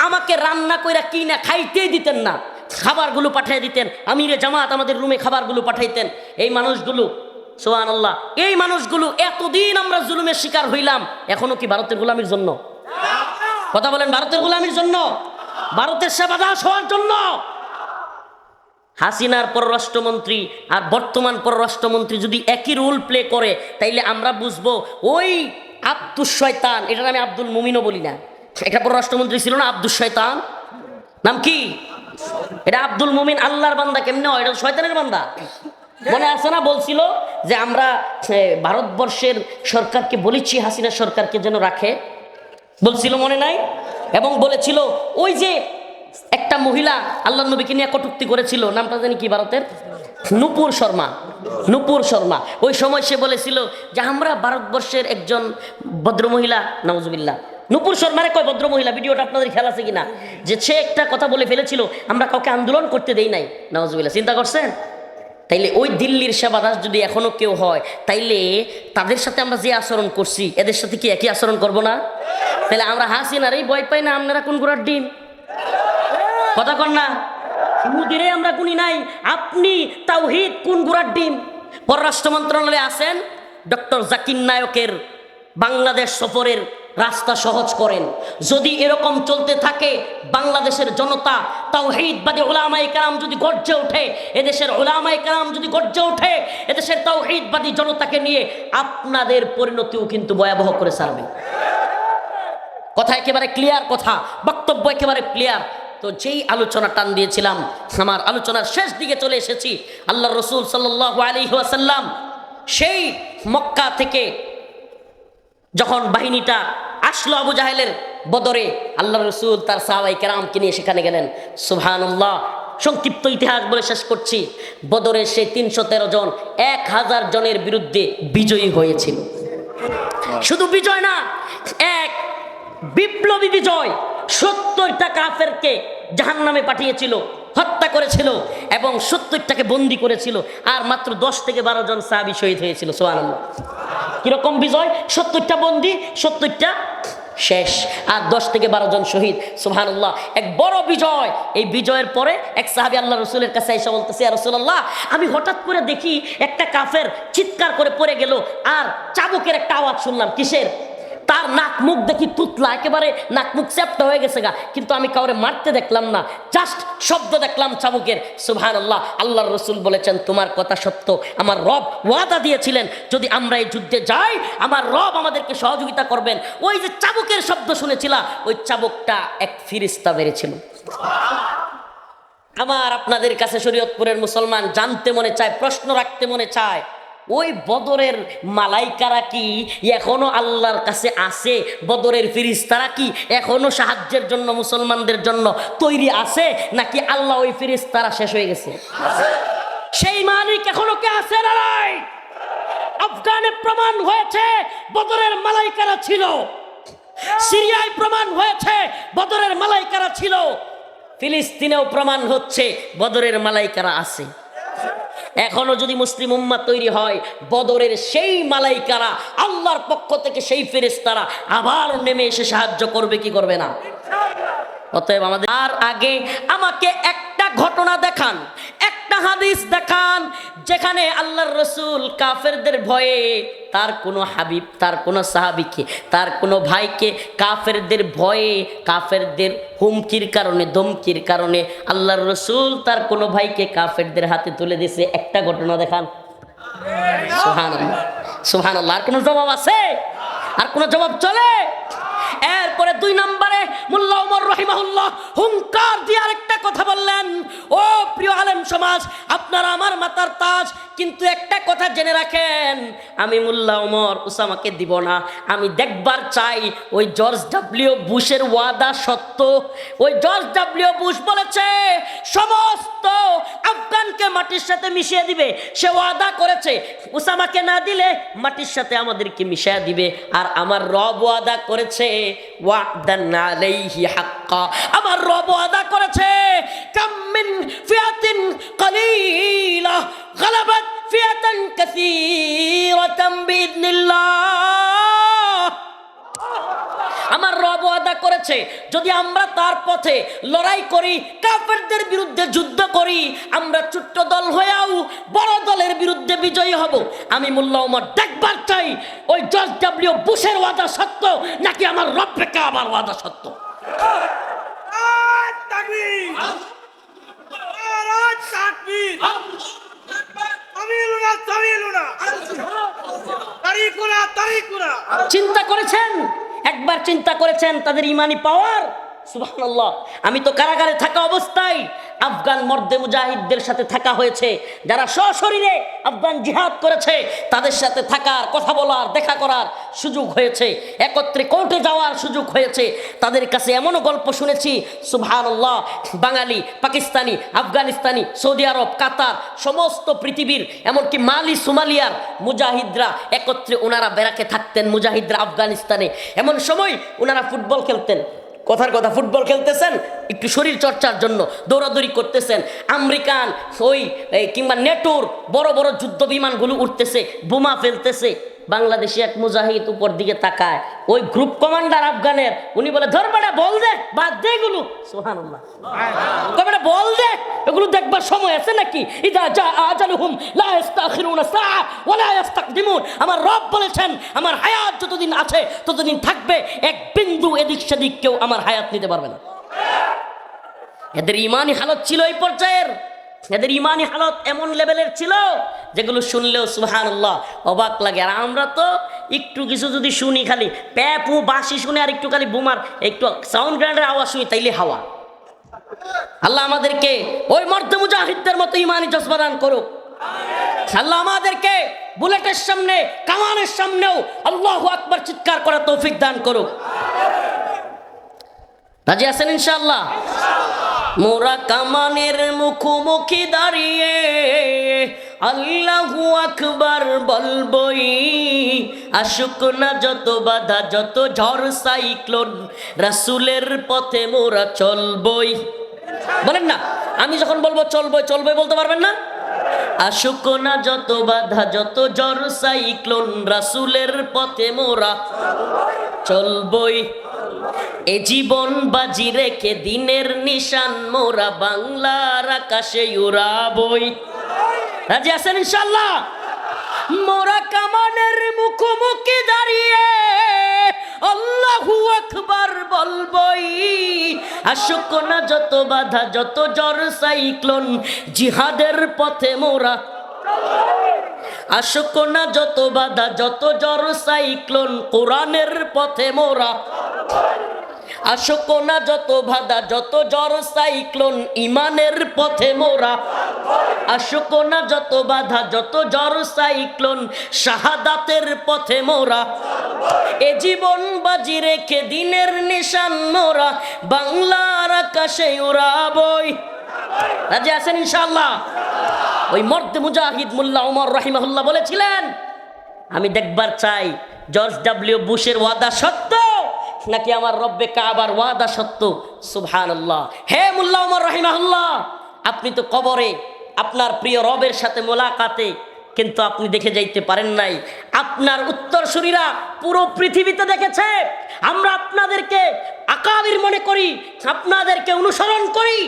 [SPEAKER 1] আমাকে রান্না কইরা কি না খাইতেই দিতেন না, খাবারগুলো পাঠিয়ে দিতেন। আমিরে জামাত আমাদের রুমে খাবারগুলো পাঠাইতেন। এই মানুষগুলো সুবহানাল্লাহ, এই মানুষগুলো এতদিন আমরা জুলুমের শিকার হইলাম, এখনো কি ভারতের গোলামির জন্য? কথা বলেন, ভারতের গোলামির জন্য, ভারতের সেবাদাস হওয়ার জন্য? হাসিনার পররাষ্ট্রমন্ত্রী আর বর্তমান পররাষ্ট্রমন্ত্রী যদি একই রোল প্লে করে তাইলে আমরা বুঝবো ওই আব্দুস শয়তান, এটার আমি আব্দুল মুমিনও বলি না, এটা পররাষ্ট্রমন্ত্রী ছিল না আব্দুস শয়তান, নাম কি? এটা আব্দুল মুমিন, আল্লাহর বান্দা কেমনে হয়? এটা শয়তানের বান্দা। মনে আছে না বলছিল যে আমরা ভারতবর্ষের সরকারকে বলেছি হাসিনা সরকারকে যেন রাখে, বলছিল মনে নাই? এবং বলেছিল ওই যে একটা মহিলা আল্লাহর নবীকে নিয়ে কটূক্তি করেছিল, নামটা জানি কি ভারতের, নূপুর শর্মা, নূপুর শর্মা। ওই সময় সে বলেছিল যে আমরা ভারতবর্ষের একজন ভদ্রমহিলা, নাউজুবিল্লাহ, নূপুর শর্মারে কয় ভদ্রমহিলা, ভিডিওটা আপনাদের খেয়াল আছে কিনা, যে সে একটা কথা বলে ফেলেছিল আমরা কাউকে আন্দোলন করতে দেই নাই, নাউজুবিল্লাহ। চিন্তা করছেন? তাইলে ওই দিল্লির সেবাদাস যদি এখনো কেউ হয়, তাইলে তাদের সাথে আমরা যে আচরণ করছি এদের সাথে কি একই আচরণ করব না? তাহলে আমরা হাসিনারই ভয় পাই না, আপনারা কোন গোড়ার ডিম? কথা কন না, মুদিরে আমরা গুনি নাই, আপনি তাওহীদ কোন গোড়ার ডিম? পররাষ্ট্র মন্ত্রণালয়ে আছেন, ডক্টর জাকির নায়কের বাংলাদেশ সফরের রাস্তা সহজ করেন। যদি এরকম চলতে থাকে, বাংলাদেশের জনতা তাওহীদবাদী উলামায়ে কেরাম যদি গর্জে ওঠে, এদেশের উলামায়ে কেরাম যদি গর্জে ওঠে, এদেশের তাওহীদবাদী জনতাকে নিয়ে আপনাদের পরিণতিও কিন্তু ভয়াবহ করে ছাড়বে। কথা একেবারে ক্লিয়ার, কথা বক্তব্য একেবারে ক্লিয়ার। তো যেই আলোচনা টান দিয়েছিলাম, আমার আলোচনার শেষ দিকে চলে এসেছি। আল্লাহর রাসূল সাল্লাল্লাহু আলাইহি ওয়াসাল্লাম সেই মক্কা থেকে যখন বাহিনীটা আসলো আবু জাহেলের বদরে, আল্লাহর রাসূল তার সাহাবায়ে কেরামকে নিয়ে সেখানে গেলেন। সুবহানাল্লাহ। সংক্ষিপ্ত ইতিহাস বলে শেষ করছি। বদরে সেই 313 জন 1000 জনের বিরুদ্ধে বিজয়ী হয়েছিল। শুধু বিজয় না, এক বিপ্লবী বিজয়। 70টা কাফেরকে জাহান্নামে পাঠিয়েছিল, হত্যা করেছিল এবং 70টাকে বন্দী করেছিল। আর মাত্র 10 থেকে 12 জন সাহাবী শহীদ হয়েছিল। সুবহানাল্লাহ। কিরকম বিজয়? 70টা বন্দী, 70টা শেষ, আর 10 থেকে 12 জন শহীদ। সুবহানাল্লাহ, এক বড় বিজয়। এই বিজয়ের পরে এক সাহাবী আল্লাহ রাসূলের কাছে এসে বলতেছে, ইয়া রাসূলুল্লাহ, আমি হঠাৎ করে দেখি একটা কাফের চিৎকার করে পড়ে গেল, আর চাবুকের একটা আওয়াজ শুনলাম। কিসের? তার নাক মুখ দেখি তুতলা, একেবারে নাক মুখ চ্যাপ্টা হয়ে গেছে গা, কিন্তু আমি কাউরে মারতে দেখলাম না, জাস্ট শব্দ দেখলাম চাবুকের। সুবহানাল্লাহ। আল্লাহর রাসূল বলেছেন, তোমার কথা সত্য, আমার রব ওয়াদা দিয়েছিলেন যদি আমরা এই যুদ্ধে যাই, আমার রব আমাদেরকে সহযোগিতা করবেন। ওই যে চাবুকের শব্দ শুনেছিলাম, ওই চাবুকটা এক ফেরেশতা মেরেছিল। আমার আপনাদের কাছে শরীয়তপুরের মুসলমান জানতে মনে চায়, প্রশ্ন রাখতে মনে চায়, ওই বদরের মালাইকারা কি এখনো আল্লাহর কাছে আছে? বদরের ফেরেশতারা কি এখনো সাহায্যের জন্য মুসলমানদের জন্য তৈরি আছে, নাকি আল্লাহ ওই ফেরেশতারা শেষ হয়ে গেছে? সেই মালিক এখনো কে আছে না নাই? আফগানে প্রমাণ হয়েছে বদরের মালাইকারা ছিল, সিরিয়ায় প্রমাণ হয়েছে বদরের মালাইকারা ছিল, ফিলিস্তিনেও প্রমাণ হচ্ছে বদরের মালাইকারা আছে। এখনো যদি মুসলিম উম্মাহ তৈরি হয়, বদরের সেই মালাইকারা, আল্লাহর পক্ষ থেকে সেই ফেরেশতারা আবার নেমে এসে সাহায্য করবে কি করবে না? অতএব আমাদের আর আগে আমাকে একটা ঘটনা দেখান, একটা হাদিস দেখান যেখানে আল্লাহর রাসূল কাফেরদের ভয়ে তার কোনো হাবিব, তার কোনো সাহাবীকে, তার কোনো ভাইকে কাফেরদের ভয়ে, কাফেরদের হুমকির কারণে, ধমকির কারণে আল্লাহর রাসূল তার কোনো ভাইকে কাফেরদের হাতে তুলে দিয়েছে। একটা ঘটনা দেখান। সুবহানাল্লাহ, সুবহানাল্লাহ। আর কোনো জবাব আছে? আর কোনো জবাব চলে? এরপরে 2 নম্বরে মোল্লা ওমর রাহিমাহুল্লাহ হুঙ্কার দিয়ে আরেকটা কথা বললেন, ও প্রিয় আলেম সমাজ, আপনারা আমার মাথার তাজ, কিন্তু একটা কথা জেনে রাখেন, আমি মোল্লা ওমর উসামাকে দিব না। আমি দেখবার চাই ওই জর্জ ডব্লিউ বুশের ওয়াদা সত্য। ওই জর্জ ডব্লিউ বুশ বলেছে সমস্ত আফগানকে মাটির সাথে মিশিয়ে দিবে, সে ওয়াদা করেছে উসামাকে না দিলে মাটির সাথে আমাদেরকে মিশিয়ে দিবে। আর আমার রব ওয়াদা করেছে, ওয়াদান আলাইহি হাক্কা, আমার রব ওয়াদা করেছে, কাম মিন ফিয়াতিন কালিলা গালাবাত ফিয়াতান কাসীরাতাম বিইذনিল্লাহ। আমার রব ওয়াদা করেছে যদি আমরা তার পথে লড়াই করি, কাফেরদের বিরুদ্ধে যুদ্ধ করি, আমরা ছোট্ট দল হয়েও বড় দলের বিরুদ্ধে বিজয়ী হব। আমি মোল্লা ওমর দেখবার চাই ওই জর্জ ডব্লিউ বুশের ওয়াদা সত্য নাকি আমার রব্বে কাবার ওয়াদা সত্য। চিন্তা করেছেন? একবার চিন্তা করেছেন তাদের ইমানি পাওয়ার? সুবহানাল্লাহ। আমি তো কারাগারে থাকা অবস্থায় আফগান মর্দে মুজাহিদদের সাথে থাকা হয়েছে, যারা সশরীরে আফগান জিহাদ করেছে তাদের সাথে থাকার, কথা বলার, দেখা করার সুযোগ হয়েছে, একত্রে কোর্টে যাওয়ার সুযোগ হয়েছে। তাদের কাছে এমনও গল্প শুনেছি, সুবহানাল্লাহ, বাঙালি, পাকিস্তানি, আফগানিস্তানি, সৌদি আরব, কাতার, সমস্ত পৃথিবীর, এমনকি মালি, সোমালিয়ার মুজাহিদরা একত্রে ওনারা ব্যারাকে থাকতেন। মুজাহিদরা আফগানিস্তানে এমন সময় ওনারা ফুটবল খেলতেন। কথার কথা, ফুটবল খেলতেছেন একটু শরীর চর্চার জন্য, দৌড়াদৌড়ি করতেছেন। আমেরিকান কিংবা নেটোর বড় বড় যুদ্ধ বিমানগুলো উঠতেছে, বোমা ফেলতেছে। বাংলাদেশি এক মুজাহিদ উপর দিকে তাকায়, ওই গ্রুপ কমান্ডার আফগানের, উনি বলে, ধর বেটা, বল দে, বাদ দে এগুলো। সুবহানাল্লাহ, বেটা বল দে, এগুলো দেখবার সময় আছে নাকি? ইদা জা আজালুহুম লা ইস্তাখিরুনা সাআ ওয়া লা ইস্তাকদিমুন। আমার রব বলেছেন, আমার হায়াত যতদিন আছে ততদিন থাকবে, এক বিন্দু এদিক সেদিক কেউ আমার হায়াত নিতে পারবে না। এদের ইমানি হালত ছিল এই পর্যায়ের, এদের ইমানি হালত এমন লেভেলের ছিল যেগুলো শুনলেও সুবহানাল্লাহ অবাক লাগে। আর আমরা তো একটু কিছু যদি শুনি, খালি প্যাপু বাঁশি শুনে, আর একটু খালি বোমার একটু সাউন্ড গ্রাউন্ডের আওয়াজ শুনি, তাইলে হাওয়া। আল্লাহ আমাদেরকে ওই মর্দে মুজাহিদদের মতো ইমানি জজবা দান করুক। আল্লাহ আমাদেরকে বুলেটের সামনে, কামানের সামনেও আল্লাহু আকবার চিৎকার করার তৌফিক দান করুক। রাজি আছেন ইনশাআল্লাহ? মোরা কামানের মুখোমুখি দাঁড়িয়ে আল্লাহু আকবার বলবই, আসুক না যত বাধা, যত ঝড় সাইক্লোন, রাসূলের পথে মোরা চলবই। বলেন না, আমি যখন বলবো চলবই, চলবই বলতে পারবেন না? আসুক না যত বাধা, যত ঝড় সাইক্লোন, রাসূলের পথে মোরা চলবই। এ জীবন বাজি রেখে দিনের নিশান মোরা বাংলার আকাশে উড়াবই। রাজি আছেন ইনশাআল্লাহ? মোরা কামানের মুখোমুখি দাঁড়িয়ে আল্লাহু আকবার বলবই, আসুক না যত বাধা, যত ঝড় সাইক্লোন, জিহাদের পথে মোরা। আসুক না যত বাধা, যত ঝড় সাইক্লোন, কোরআনের পথে মোরা। আসুক না যত বাধা, যত ঝড় সাইক্লোন, ইমানের পথে মোরা। আসুক না যত বাধা, যত ঝড় সাইক্লোন, শাহাদাতের পথে মোরা। এ জীবন বাজি রেখে দিনের নিশান মোরা বাংলার আকাশে উড়াবই। রাজি আছেন ইনশাআল্লাহ? ওই মর্দে মুজাহিদ মোল্লা ওমর রাহিমাহুল্লাহ বলেছিলেন, আমি দেখবার চাই জর্জ ডব্লিউ বুশের ওয়াদা সত্য নাকি আমার রব্বে কাবার ওয়াদা সত্য। সুবহানাল্লাহ। হে মোল্লা ওমর রাহিমাহুল্লাহ, আপনি তো কবরে আপনার প্রিয় রবের সাথে মোলাকাতে, কিন্তু আপনি দেখে যাইতে পারেন নাই। আপনার উত্তরসূরিরা পুরো পৃথিবীতে দেখেছে। আমরা আপনাদেরকে আকাবির মনে করি, আপনাদেরকে অনুসরণ করি।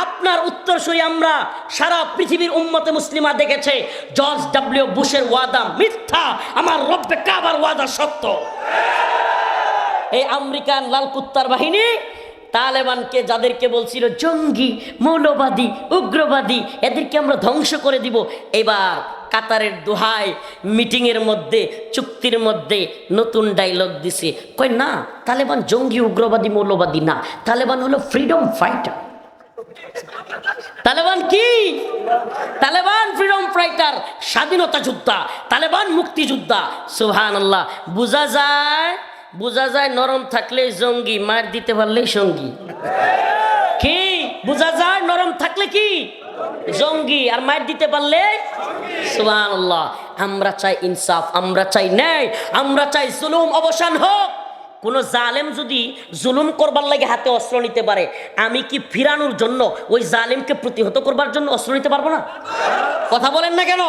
[SPEAKER 1] আপনার উত্তরসূরি আমরা সারা পৃথিবীর উম্মতে মুসলিমা দেখেছে। জর্জ ডব্লিউ বুশের ওয়াদা মিথ্যা, আমার রব্বে কাবার ওয়াদা সত্য। এই আমেরিকান লাল কুত্তার বাহিনী তালেবানকে, যাদেরকে বলছিল জঙ্গি, মৌলবাদী, উগ্রবাদী, এদেরকে আমরা ধ্বংস করে দিব, এবার কাতারের দোহাই মিটিংয়ের মধ্যে, চুক্তির মধ্যে নতুন ডায়লগ দিছে। কয় না, তালেবান জঙ্গি, উগ্রবাদী, মৌলবাদী না, তালেবান হলো ফ্রিডম ফাইটার। তালেবান কি? তালেবান ফ্রিডম ফাইটার, স্বাধীনতা যোদ্ধা, তালেবান মুক্তিযোদ্ধা। সুবহানাল্লাহ। বোঝা যায় নরম থাকলে জঙ্গি, মার দিতে পারলেই সঙ্গী। কি বোঝা যায়? নরম থাকলে কি জঙ্গি, আর মার দিতে পারলে। সুবহানাল্লাহ। আমরা চাই ইনসাফ, আমরা চাই ন্যায়, আমরা চাই জুলুম অবসান হোক। কোন জালেম যদি জুলুম করবার লাগে হাতে অস্ত্র নিতে পারে, আমি কি ফিরানোর জন্য, ওই জালেমকে প্রতিহত করবার জন্য অস্ত্র নিতে পারবো না? কথা বলেন না কেন?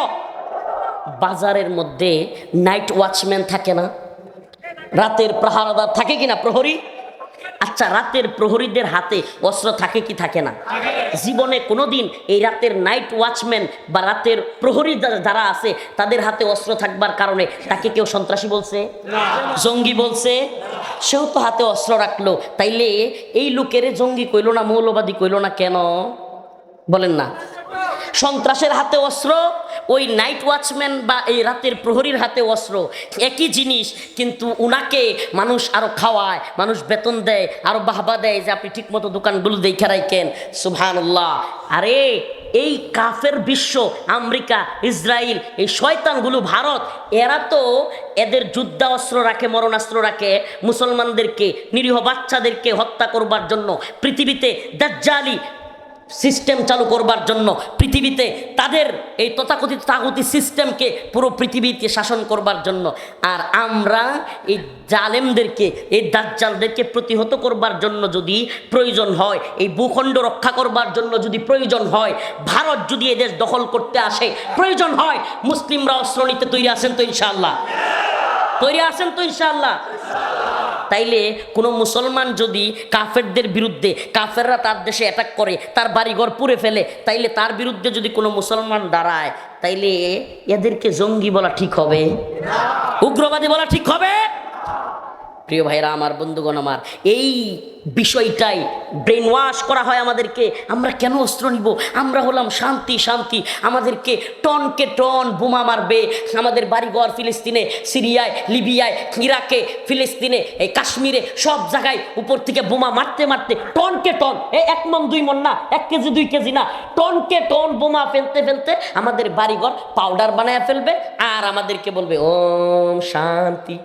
[SPEAKER 1] বাজারের মধ্যে নাইট ওয়াচম্যান থাকে না? রাতের প্রহরাদার থাকে কিনা, প্রহরী? আচ্ছা, রাতের প্রহরীদের হাতে অস্ত্র থাকে কি থাকে না? জীবনে কোনোদিন এই রাতের নাইট ওয়াচম্যান বা রাতের প্রহরী যারা আছে তাদের হাতে অস্ত্র থাকবার কারণে তাকে কেউ সন্ত্রাসী বলছে, জঙ্গি বলছে? সেও তো হাতে অস্ত্র রাখলো, তাইলে এই লোকের জঙ্গি কইলো না, মৌলবাদী কইলো না কেন? বলেন না। সন্ত্রাসের হাতে অস্ত্র, ওই নাইট ওয়াচম্যান বা এই রাতের প্রহরীর হাতে অস্ত্র, একই জিনিস। কিন্তু উনাকে মানুষ আরো খাওয়ায়, মানুষ বেতন দেয়, আরো বাহবা দেয় যে আপনি ঠিক মতো দোকানগুলো দেখে রাখেন। সুবহানাল্লাহ। আরে এই কাফের বিশ্ব, আমেরিকা, ইসরায়েল, এই শয়তানগুলো, ভারত, এরা তো এদের যুদ্ধাস্ত্র রাখে, মরণাস্ত্র রাখে মুসলমানদেরকে, নিরীহ বাচ্চাদেরকে হত্যা করবার জন্য, পৃথিবীতে দাজ্জালি সিস্টেম চালু করবার জন্য, পৃথিবীতে তাদের এই তথাকথিত তাগুতি সিস্টেমকে পুরো পৃথিবীতে শাসন করবার জন্য। আর আমরা এই জালেমদেরকে, এই দাজ্জালদেরকে প্রতিহত করবার জন্য যদি প্রয়োজন হয়, এই ভূখণ্ড রক্ষা করবার জন্য যদি প্রয়োজন হয়, ভারত যদি এদেশ দখল করতে আসে, প্রয়োজন হয়, মুসলিমরা অস্ত্র নিতে তৈরি আছেন তো ইনশাআল্লাহ? তৈরি আছেন তো ইনশাআল্লাহ? তাইলে কোনো মুসলমান যদি কাফেরদের বিরুদ্ধে, কাফেররা তার দেশে অ্যাটাক করে, তার বাড়িঘর পুড়ে ফেলে, তাইলে তার বিরুদ্ধে যদি কোনো মুসলমান দাঁড়ায়, তাইলে এদেরকে জঙ্গি বলা ঠিক হবে? উগ্রবাদী বলা ঠিক হবে? প্রিয় ভাইরা আমার, বন্ধুগণ আমার, এই বিষয়টাই ব্রেন ওয়াশ করা হয় আমাদেরকে। আমরা কেন অস্ত্র নিব? আমরা হলাম শান্তি, শান্তি। আমাদেরকে টনকে টন বোমা মারবে, আমাদের বাড়িঘর ফিলিস্তিনে, সিরিয়ায়, লিবিয়ায়, ইরাকে, ফিলিস্তিনে, এই কাশ্মীরে, সব জায়গায় উপর থেকে বোমা মারতে মারতে টনকে টন, এই 1 মণ 2 মণ না, 1 কেজি 2 কেজি না, টনকে টন বোমা ফেলতে ফেলতে আমাদের বাড়িঘর পাউডার বানায় ফেলবে, আর আমাদেরকে বলবে ওম শান্তি।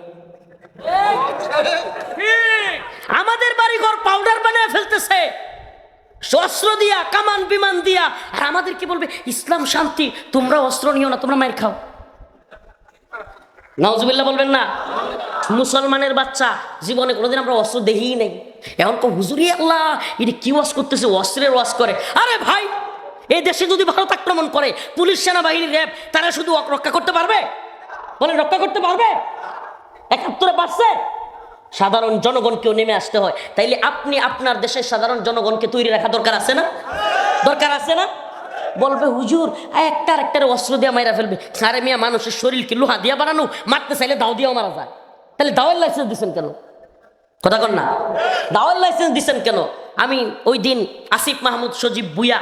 [SPEAKER 1] আমাদের বাড়িঘর পাউডার বানায় ফেলতেছে অস্ত্র দিয়া, কামান বিমান দিয়া, আর আমাদেরকে বলবে ইসলাম শান্তি, তোমরা অস্ত্র নিও না, তোমরা মায়ের খাও। নাউজুবিল্লাহ বলবেন না? মুসলমানের বাচ্চা জীবনে কোনোদিন আমরা অস্ত্র দেখিই নাই। এখন হুজুরি আল্লাহ, এটা কি ওয়াজ করতেছে? অস্ত্রের ওয়াজ করে। আরে ভাই, এই দেশে যদি ভারত আক্রমণ করে, পুলিশ, সেনাবাহিনী, র্যাব, তারা শুধু রক্ষা করতে পারবে? বলে রক্ষা করতে পারবে? 71-এ পারছে? সাধারণ জনগণকেও নেমে আসতে হয়। তাইলে আপনি আপনার দেশের সাধারণ জনগণকে তৈরি রাখা দরকার আছে না? দরকার আছে না? বলবে হুজুর একটা অস্ত্র দিয়ে মাইরা ফেলবে। আরে মিয়া, মানুষের শরীরকে লোহা দিয়া বানানো, মারতে চাইলে দাও দিয়েও মারা যায়। তাহলে দাওয়ার লাইসেন্স দিচ্ছেন কেন? কথা কন না, দাওয়ার লাইসেন্স দিচ্ছেন কেন? আমি ওই দিন আসিফ মাহমুদ সজীব ভুইয়া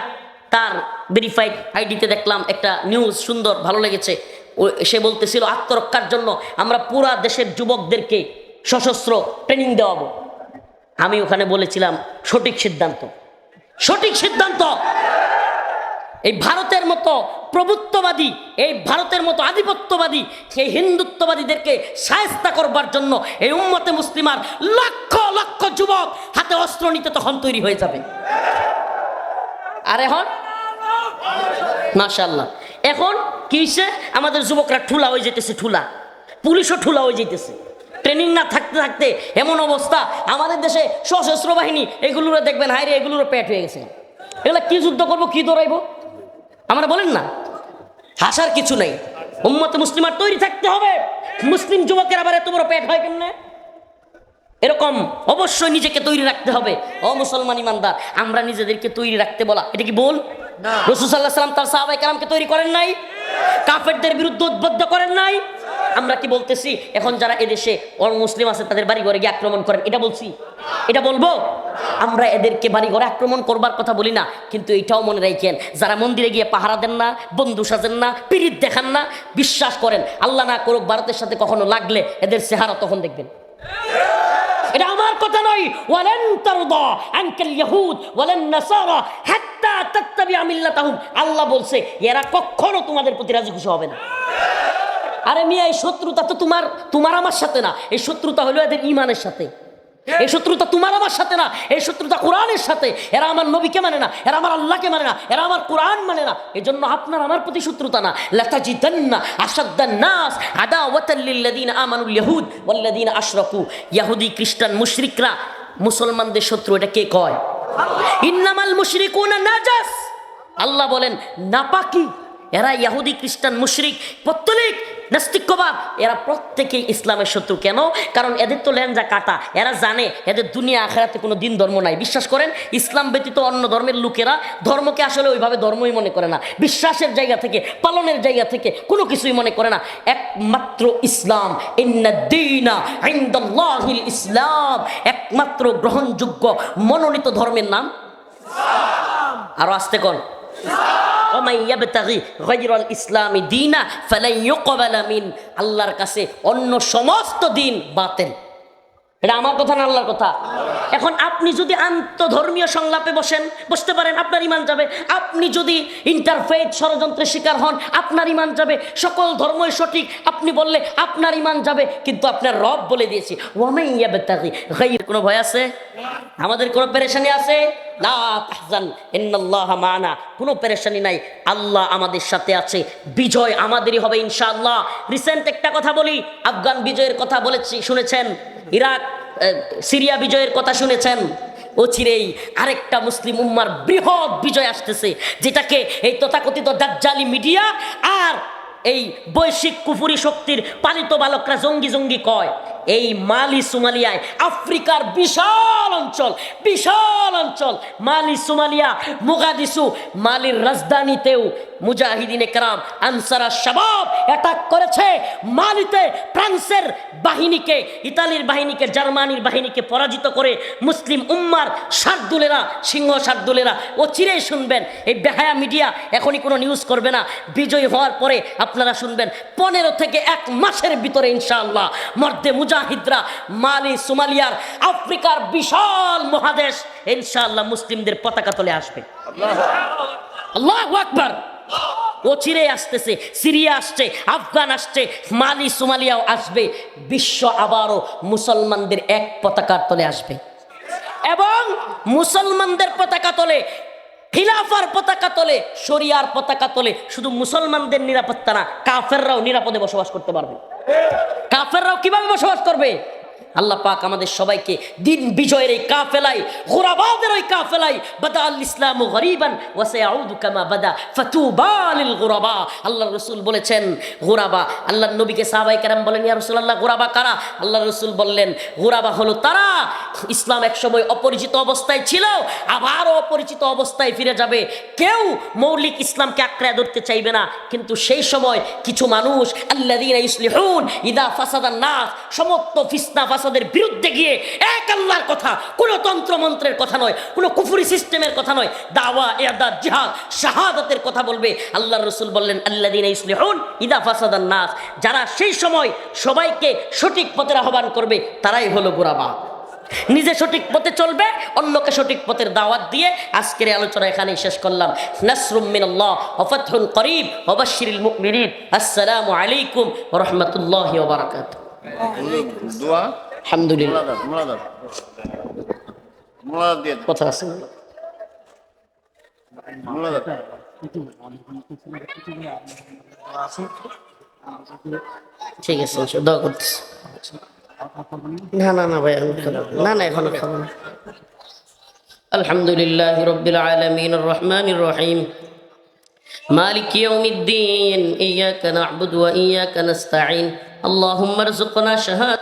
[SPEAKER 1] তার ভেরিফাইড আইডিতে দেখলাম একটা নিউজ, সুন্দর, ভালো লেগেছে। সে বলতেছিল আত্মরক্ষার জন্য আমরা পুরা দেশের যুবকদেরকে সশস্ত্র ট্রেনিং দেওয়াবো। আমি ওখানে বলেছিলাম সঠিক সিদ্ধান্ত, সঠিক সিদ্ধান্ত। এই ভারতের মতো প্রভুত্ববাদী, এই ভারতের মতো আধিপত্যবাদী, সেই হিন্দুত্ববাদীদেরকে শায়েস্তা করবার জন্য এই উম্মতে মুসলিমার লক্ষ লক্ষ যুবক হাতে অস্ত্র নিতে তখন তৈরি হয়ে যাবে। আর এখন মাশাআল্লাহ, এখন কি হইছে? আমাদের যুবকরা ঠুলা হয়ে যেতেছে, ঠুলা, পুলিশও ঠুলা হয়ে যেতেছে। ট্রেনিং না থাকতে থাকতে এমন অবস্থা, আমাদের দেশে সশস্ত্র বাহিনী এগুলোর দেখবেন, হাইরে এগুলোর পেট হয়ে গেছে। এগুলা কি যুদ্ধ করবো, কি দৌড়াইবো? আমরা বলেন না, হাসার কিছু নেই। উম্মতে মুসলিমার তৈরি থাকতে হবে। মুসলিম যুবকের আবার এত বড় পেট হয় কেমনে? এরকম অবশ্যই নিজেকে তৈরি রাখতে হবে। ও মুসলমান ইমানদার, আমরা নিজেদেরকে তৈরি রাখতে বলা, এটা কি বল? রাসূল সাল্লাল্লাহু আলাইহি ওয়াসাল্লাম তার সাহাবায়ে কেরামকে তৈরি করেন নাই? কাফেরদের বিরুদ্ধে উদ্বুদ্ধ করেন নাই? আমরা কি বলতেছি এখন যারা এদেশে অমুসলিম আছে তাদের বাড়ি ঘরে গিয়ে আক্রমণ করেন? এটা বলছি? এটা বলবো? আমরা এদেরকে বাড়ি ঘরে আক্রমণ করবার কথা বলি না, কিন্তু এটাও মনে রাখেন, যারা মন্দিরে গিয়ে পাহারা দেন না, বন্ধু সাজেন না, পিরিত দেখান না, বিশ্বাস করেন আল্লাহ না করুক ভারতের সাথে কখনো লাগলে এদের চেহারা তখন দেখবেন। এটা আমার কথা নয়। ওয়ালান তারদা আনকাল ইয়াহুদ ওয়ালান নাসারা হাত্তা তাত্তাবিআ মিল্লাতাহুম। আল্লাহ বলছে এরা কখনো তোমাদের প্রতি রাজি খুশি হবে না। আরে মিয়া, এই শত্রুতা তো তোমার আমার সাথে না, এই শত্রুতা হলো এদের ঈমানের সাথে। এই শত্রুতা তোমার আমার সাথে না, এই শত্রুতা কোরআনের সাথে। এরা আমার নবীকে মানে না, এরা আমার আল্লাহকে মানে না, এরা আমার কোরআন মানে না। এজন্য আপনার আমার প্রতি শত্রুতা না। লাতাজিদান্না আশাদ্দান নাস আদাওয়াতাল লিল্লাযিনা আমানুল ইয়াহুদ ওয়াল্লাযিনা আশরাকু। ইহুদি, খ্রিস্টান, মুশরিকরা মুসলমানদের শত্রু। এটা কে কয়? ইন্নামাল মুশরিকুনা নাজাস। আল্লাহ বলেন নাপাকি। এরা ইহুদি, খ্রিস্টান, মুশরিক, পত্তলিক, নাস্তিক্যবাদ, এরা প্রত্যেকেই ইসলামের শত্রু। কেন? কারণ এদের তো লেনজা কাটা। এরা জানে এদের দুনিয়া আখিরাতে কোনো দিন ধর্ম নাই। বিশ্বাস করেন, ইসলাম ব্যতীত অন্য ধর্মের লোকেরা ধর্মকে আসলে ওইভাবে ধর্মই মনে করে না। বিশ্বাসের জায়গা থেকে, পালনের জায়গা থেকে কোনো কিছুই মনে করে না। একমাত্র ইসলাম, ইন্নাদ-দীনা ইনদাল্লাহিল ইসলাম, একমাত্র গ্রহণযোগ্য মনোনীত ধর্মের নাম ইসলাম। আরো আসতে কোন? ওমাই ইয়াবতাগি গায়রাল ইসলামি দীনা ফালান ইউকবালা মিন, আল্লাহর কাছে অন্য সমস্ত দিন বাতিল। এটা আমার কথা না আল্লাহর কথা। এখন আপনি যদি আন্তধর্মীয় সংলাপে বসতে পারেন, আপনার ইমান যাবে। আপনি যদি ইন্টারফেথ ষড়যন্ত্রের শিকার হন, আপনার ইমান যাবে। সকল ধর্মই সঠিক আপনি বললে আপনার ইমান যাবে। কিন্তু আপনার রব বলে দিয়েছি ওয়ামাই ইয়াবতাগি গায়র, কোনো ভয় আছে? আমাদের কোনো পেরেশানি আছে? লা তাহজান ইন্নাল্লাহা মা'ানা, কোনো পেরেশানি নাই, আল্লাহ আমাদের সাথে আছে, বিজয় আমাদেরই হবে ইনশাআল্লাহ। রিসেন্ট একটা কথা বলি, আফগান বিজয়ের কথা বলেছি, শুনেছেন? ইরাক সিরিয়া বিজয়ের কথা শুনেছেন? অচিরেই আরেকটা মুসলিম উম্মার বৃহৎ বিজয় আসতেছে, যেটাকে এই তথাকথিত দাজ্জালি মিডিয়া আর এই বৈশ্বিক কুফুরি শক্তির পালিত বালকরা জঙ্গি জঙ্গি কয়। এই মালি সোমালিয়ায়, আফ্রিকার বিশাল অঞ্চল মালি সোমালিয়া, মোগাদিসু, মালির রাজধানীতেও মুজাহিদিনে কেরাম আনসারা শাবাব অ্যাটাক করেছে। মালিতে ফ্রান্সের বাহিনীকে, ইতালির বাহিনীকে, জার্মানির বাহিনীকে পরাজিত করে মুসলিম উম্মার শার্দুলেরা, সিংহ শার্দুলেরা, ও চিরেই শুনবেন। এই বেহায়া মিডিয়া এখনই কোনো নিউজ করবে না, বিজয়ী হওয়ার পরে আপনারা শুনবেন 15 থেকে 1 মাসের ভিতরে ইনশাআল্লাহ মর্দে মুজাহিদরা মালি সোমালিয়ার, আফ্রিকার বিশাল মহাদেশ ইনশাআল্লাহ মুসলিমদের পতাকা তলে আসবে। আল্লাহু আকবার। ও চিরে আসতেছে, সিরিয়া আসছে, আফগান আসছে, মালি সোমালিয়াও আসবে। বিশ্ব আবারও মুসলমানদের এক পতাকার তলে আসবে। এবং মুসলমানদের পতাকা তলে, খিলাফার পতাকা তলে, শরিয়ার পতাকা তলে শুধু মুসলমানদের নিরাপত্তা না, কাফেররাও নিরাপদে বসবাস করতে পারবে। কাফেররাও কিভাবে বসবাস করবে? আল্লাহ পাক আমাদের সবাইকে দিন বিজয়ের এই কাফেলায়, গুরাবাদের ওই কাফেলায়, বাদা আল ইসলামু গরিবান ওয়া সায়াউদু কামা বাদা ফাতুবা লিল গুরাবা। আল্লাহর রাসূল বলেছেন গুরাবা, আল্লাহর নবীকে সাহাবায়ে কেরাম বলেন ইয়া রাসূলুল্লাহ গুরাবা কারা? আল্লাহর রাসূল বললেন গুরাবা হলো তারা, ইসলাম একসময় অপরিচিত অবস্থায় ছিল, আবারও অপরিচিত অবস্থায় ফিরে যাবে। কেউ মৌলিক ইসলামকে আঁকড়ে ধরতে চাইবে না, কিন্তু সেই সময় কিছু মানুষ আল্লাযীনা ইসলিহুন ইদা ফাসাদান নাস, সমস্ত ফিসনা ফাসাদের বিরুদ্ধে গিয়ে এক আল্লাহর কথা, কোনো তন্ত্রমন্ত্রের কথা নয়, কোনো কুফরি সিস্টেমের কথা নয়, দাওয়া, ইরদাদ, জিহাদ, শাহাদাতের কথা বলবে। আল্লাহর রাসূল বললেন আল্লাযীনা ইসলিহুন ইদা ফাসাদান নাস, যারা সেই সময় সবাইকে সঠিক পথের আহ্বান করবে তারাই হলো গুরাবা। নিজে সঠিক পথে চলবে, অন্যকে সঠিক পথের দাওয়াত দিয়ে। আজকের আলোচনা এখানেই শেষ করলাম। নাসরুম মিনাল্লাহ ওয়া ফাতহুন করিব ওয়া বাশশিরিল মুমিনিন। আসসালামু আলাইকুম ওয়া রাহমাতুল্লাহি ওয়া বারাকাতুহু।
[SPEAKER 2] দোয়া
[SPEAKER 1] আলহামদুলিল্লাহ।
[SPEAKER 2] মোলাদ দিয়ে
[SPEAKER 1] কথা আছে?
[SPEAKER 2] মোলাদ
[SPEAKER 1] ঠিক আছে, দোয়া করতেছি। না ভাই, আমি খাবো না, এখনো খাবো না। আলহামদুলিল্লাহি রাব্বিল আলামিন আর রহমানির রহিম মালিকি ইয়াউমিদ্দিন ইয়্যাকা না'বুদু ওয়া ইয়্যাকা নাস্তাঈন আল্লাহুম্মা রযুকনা শাহাদাত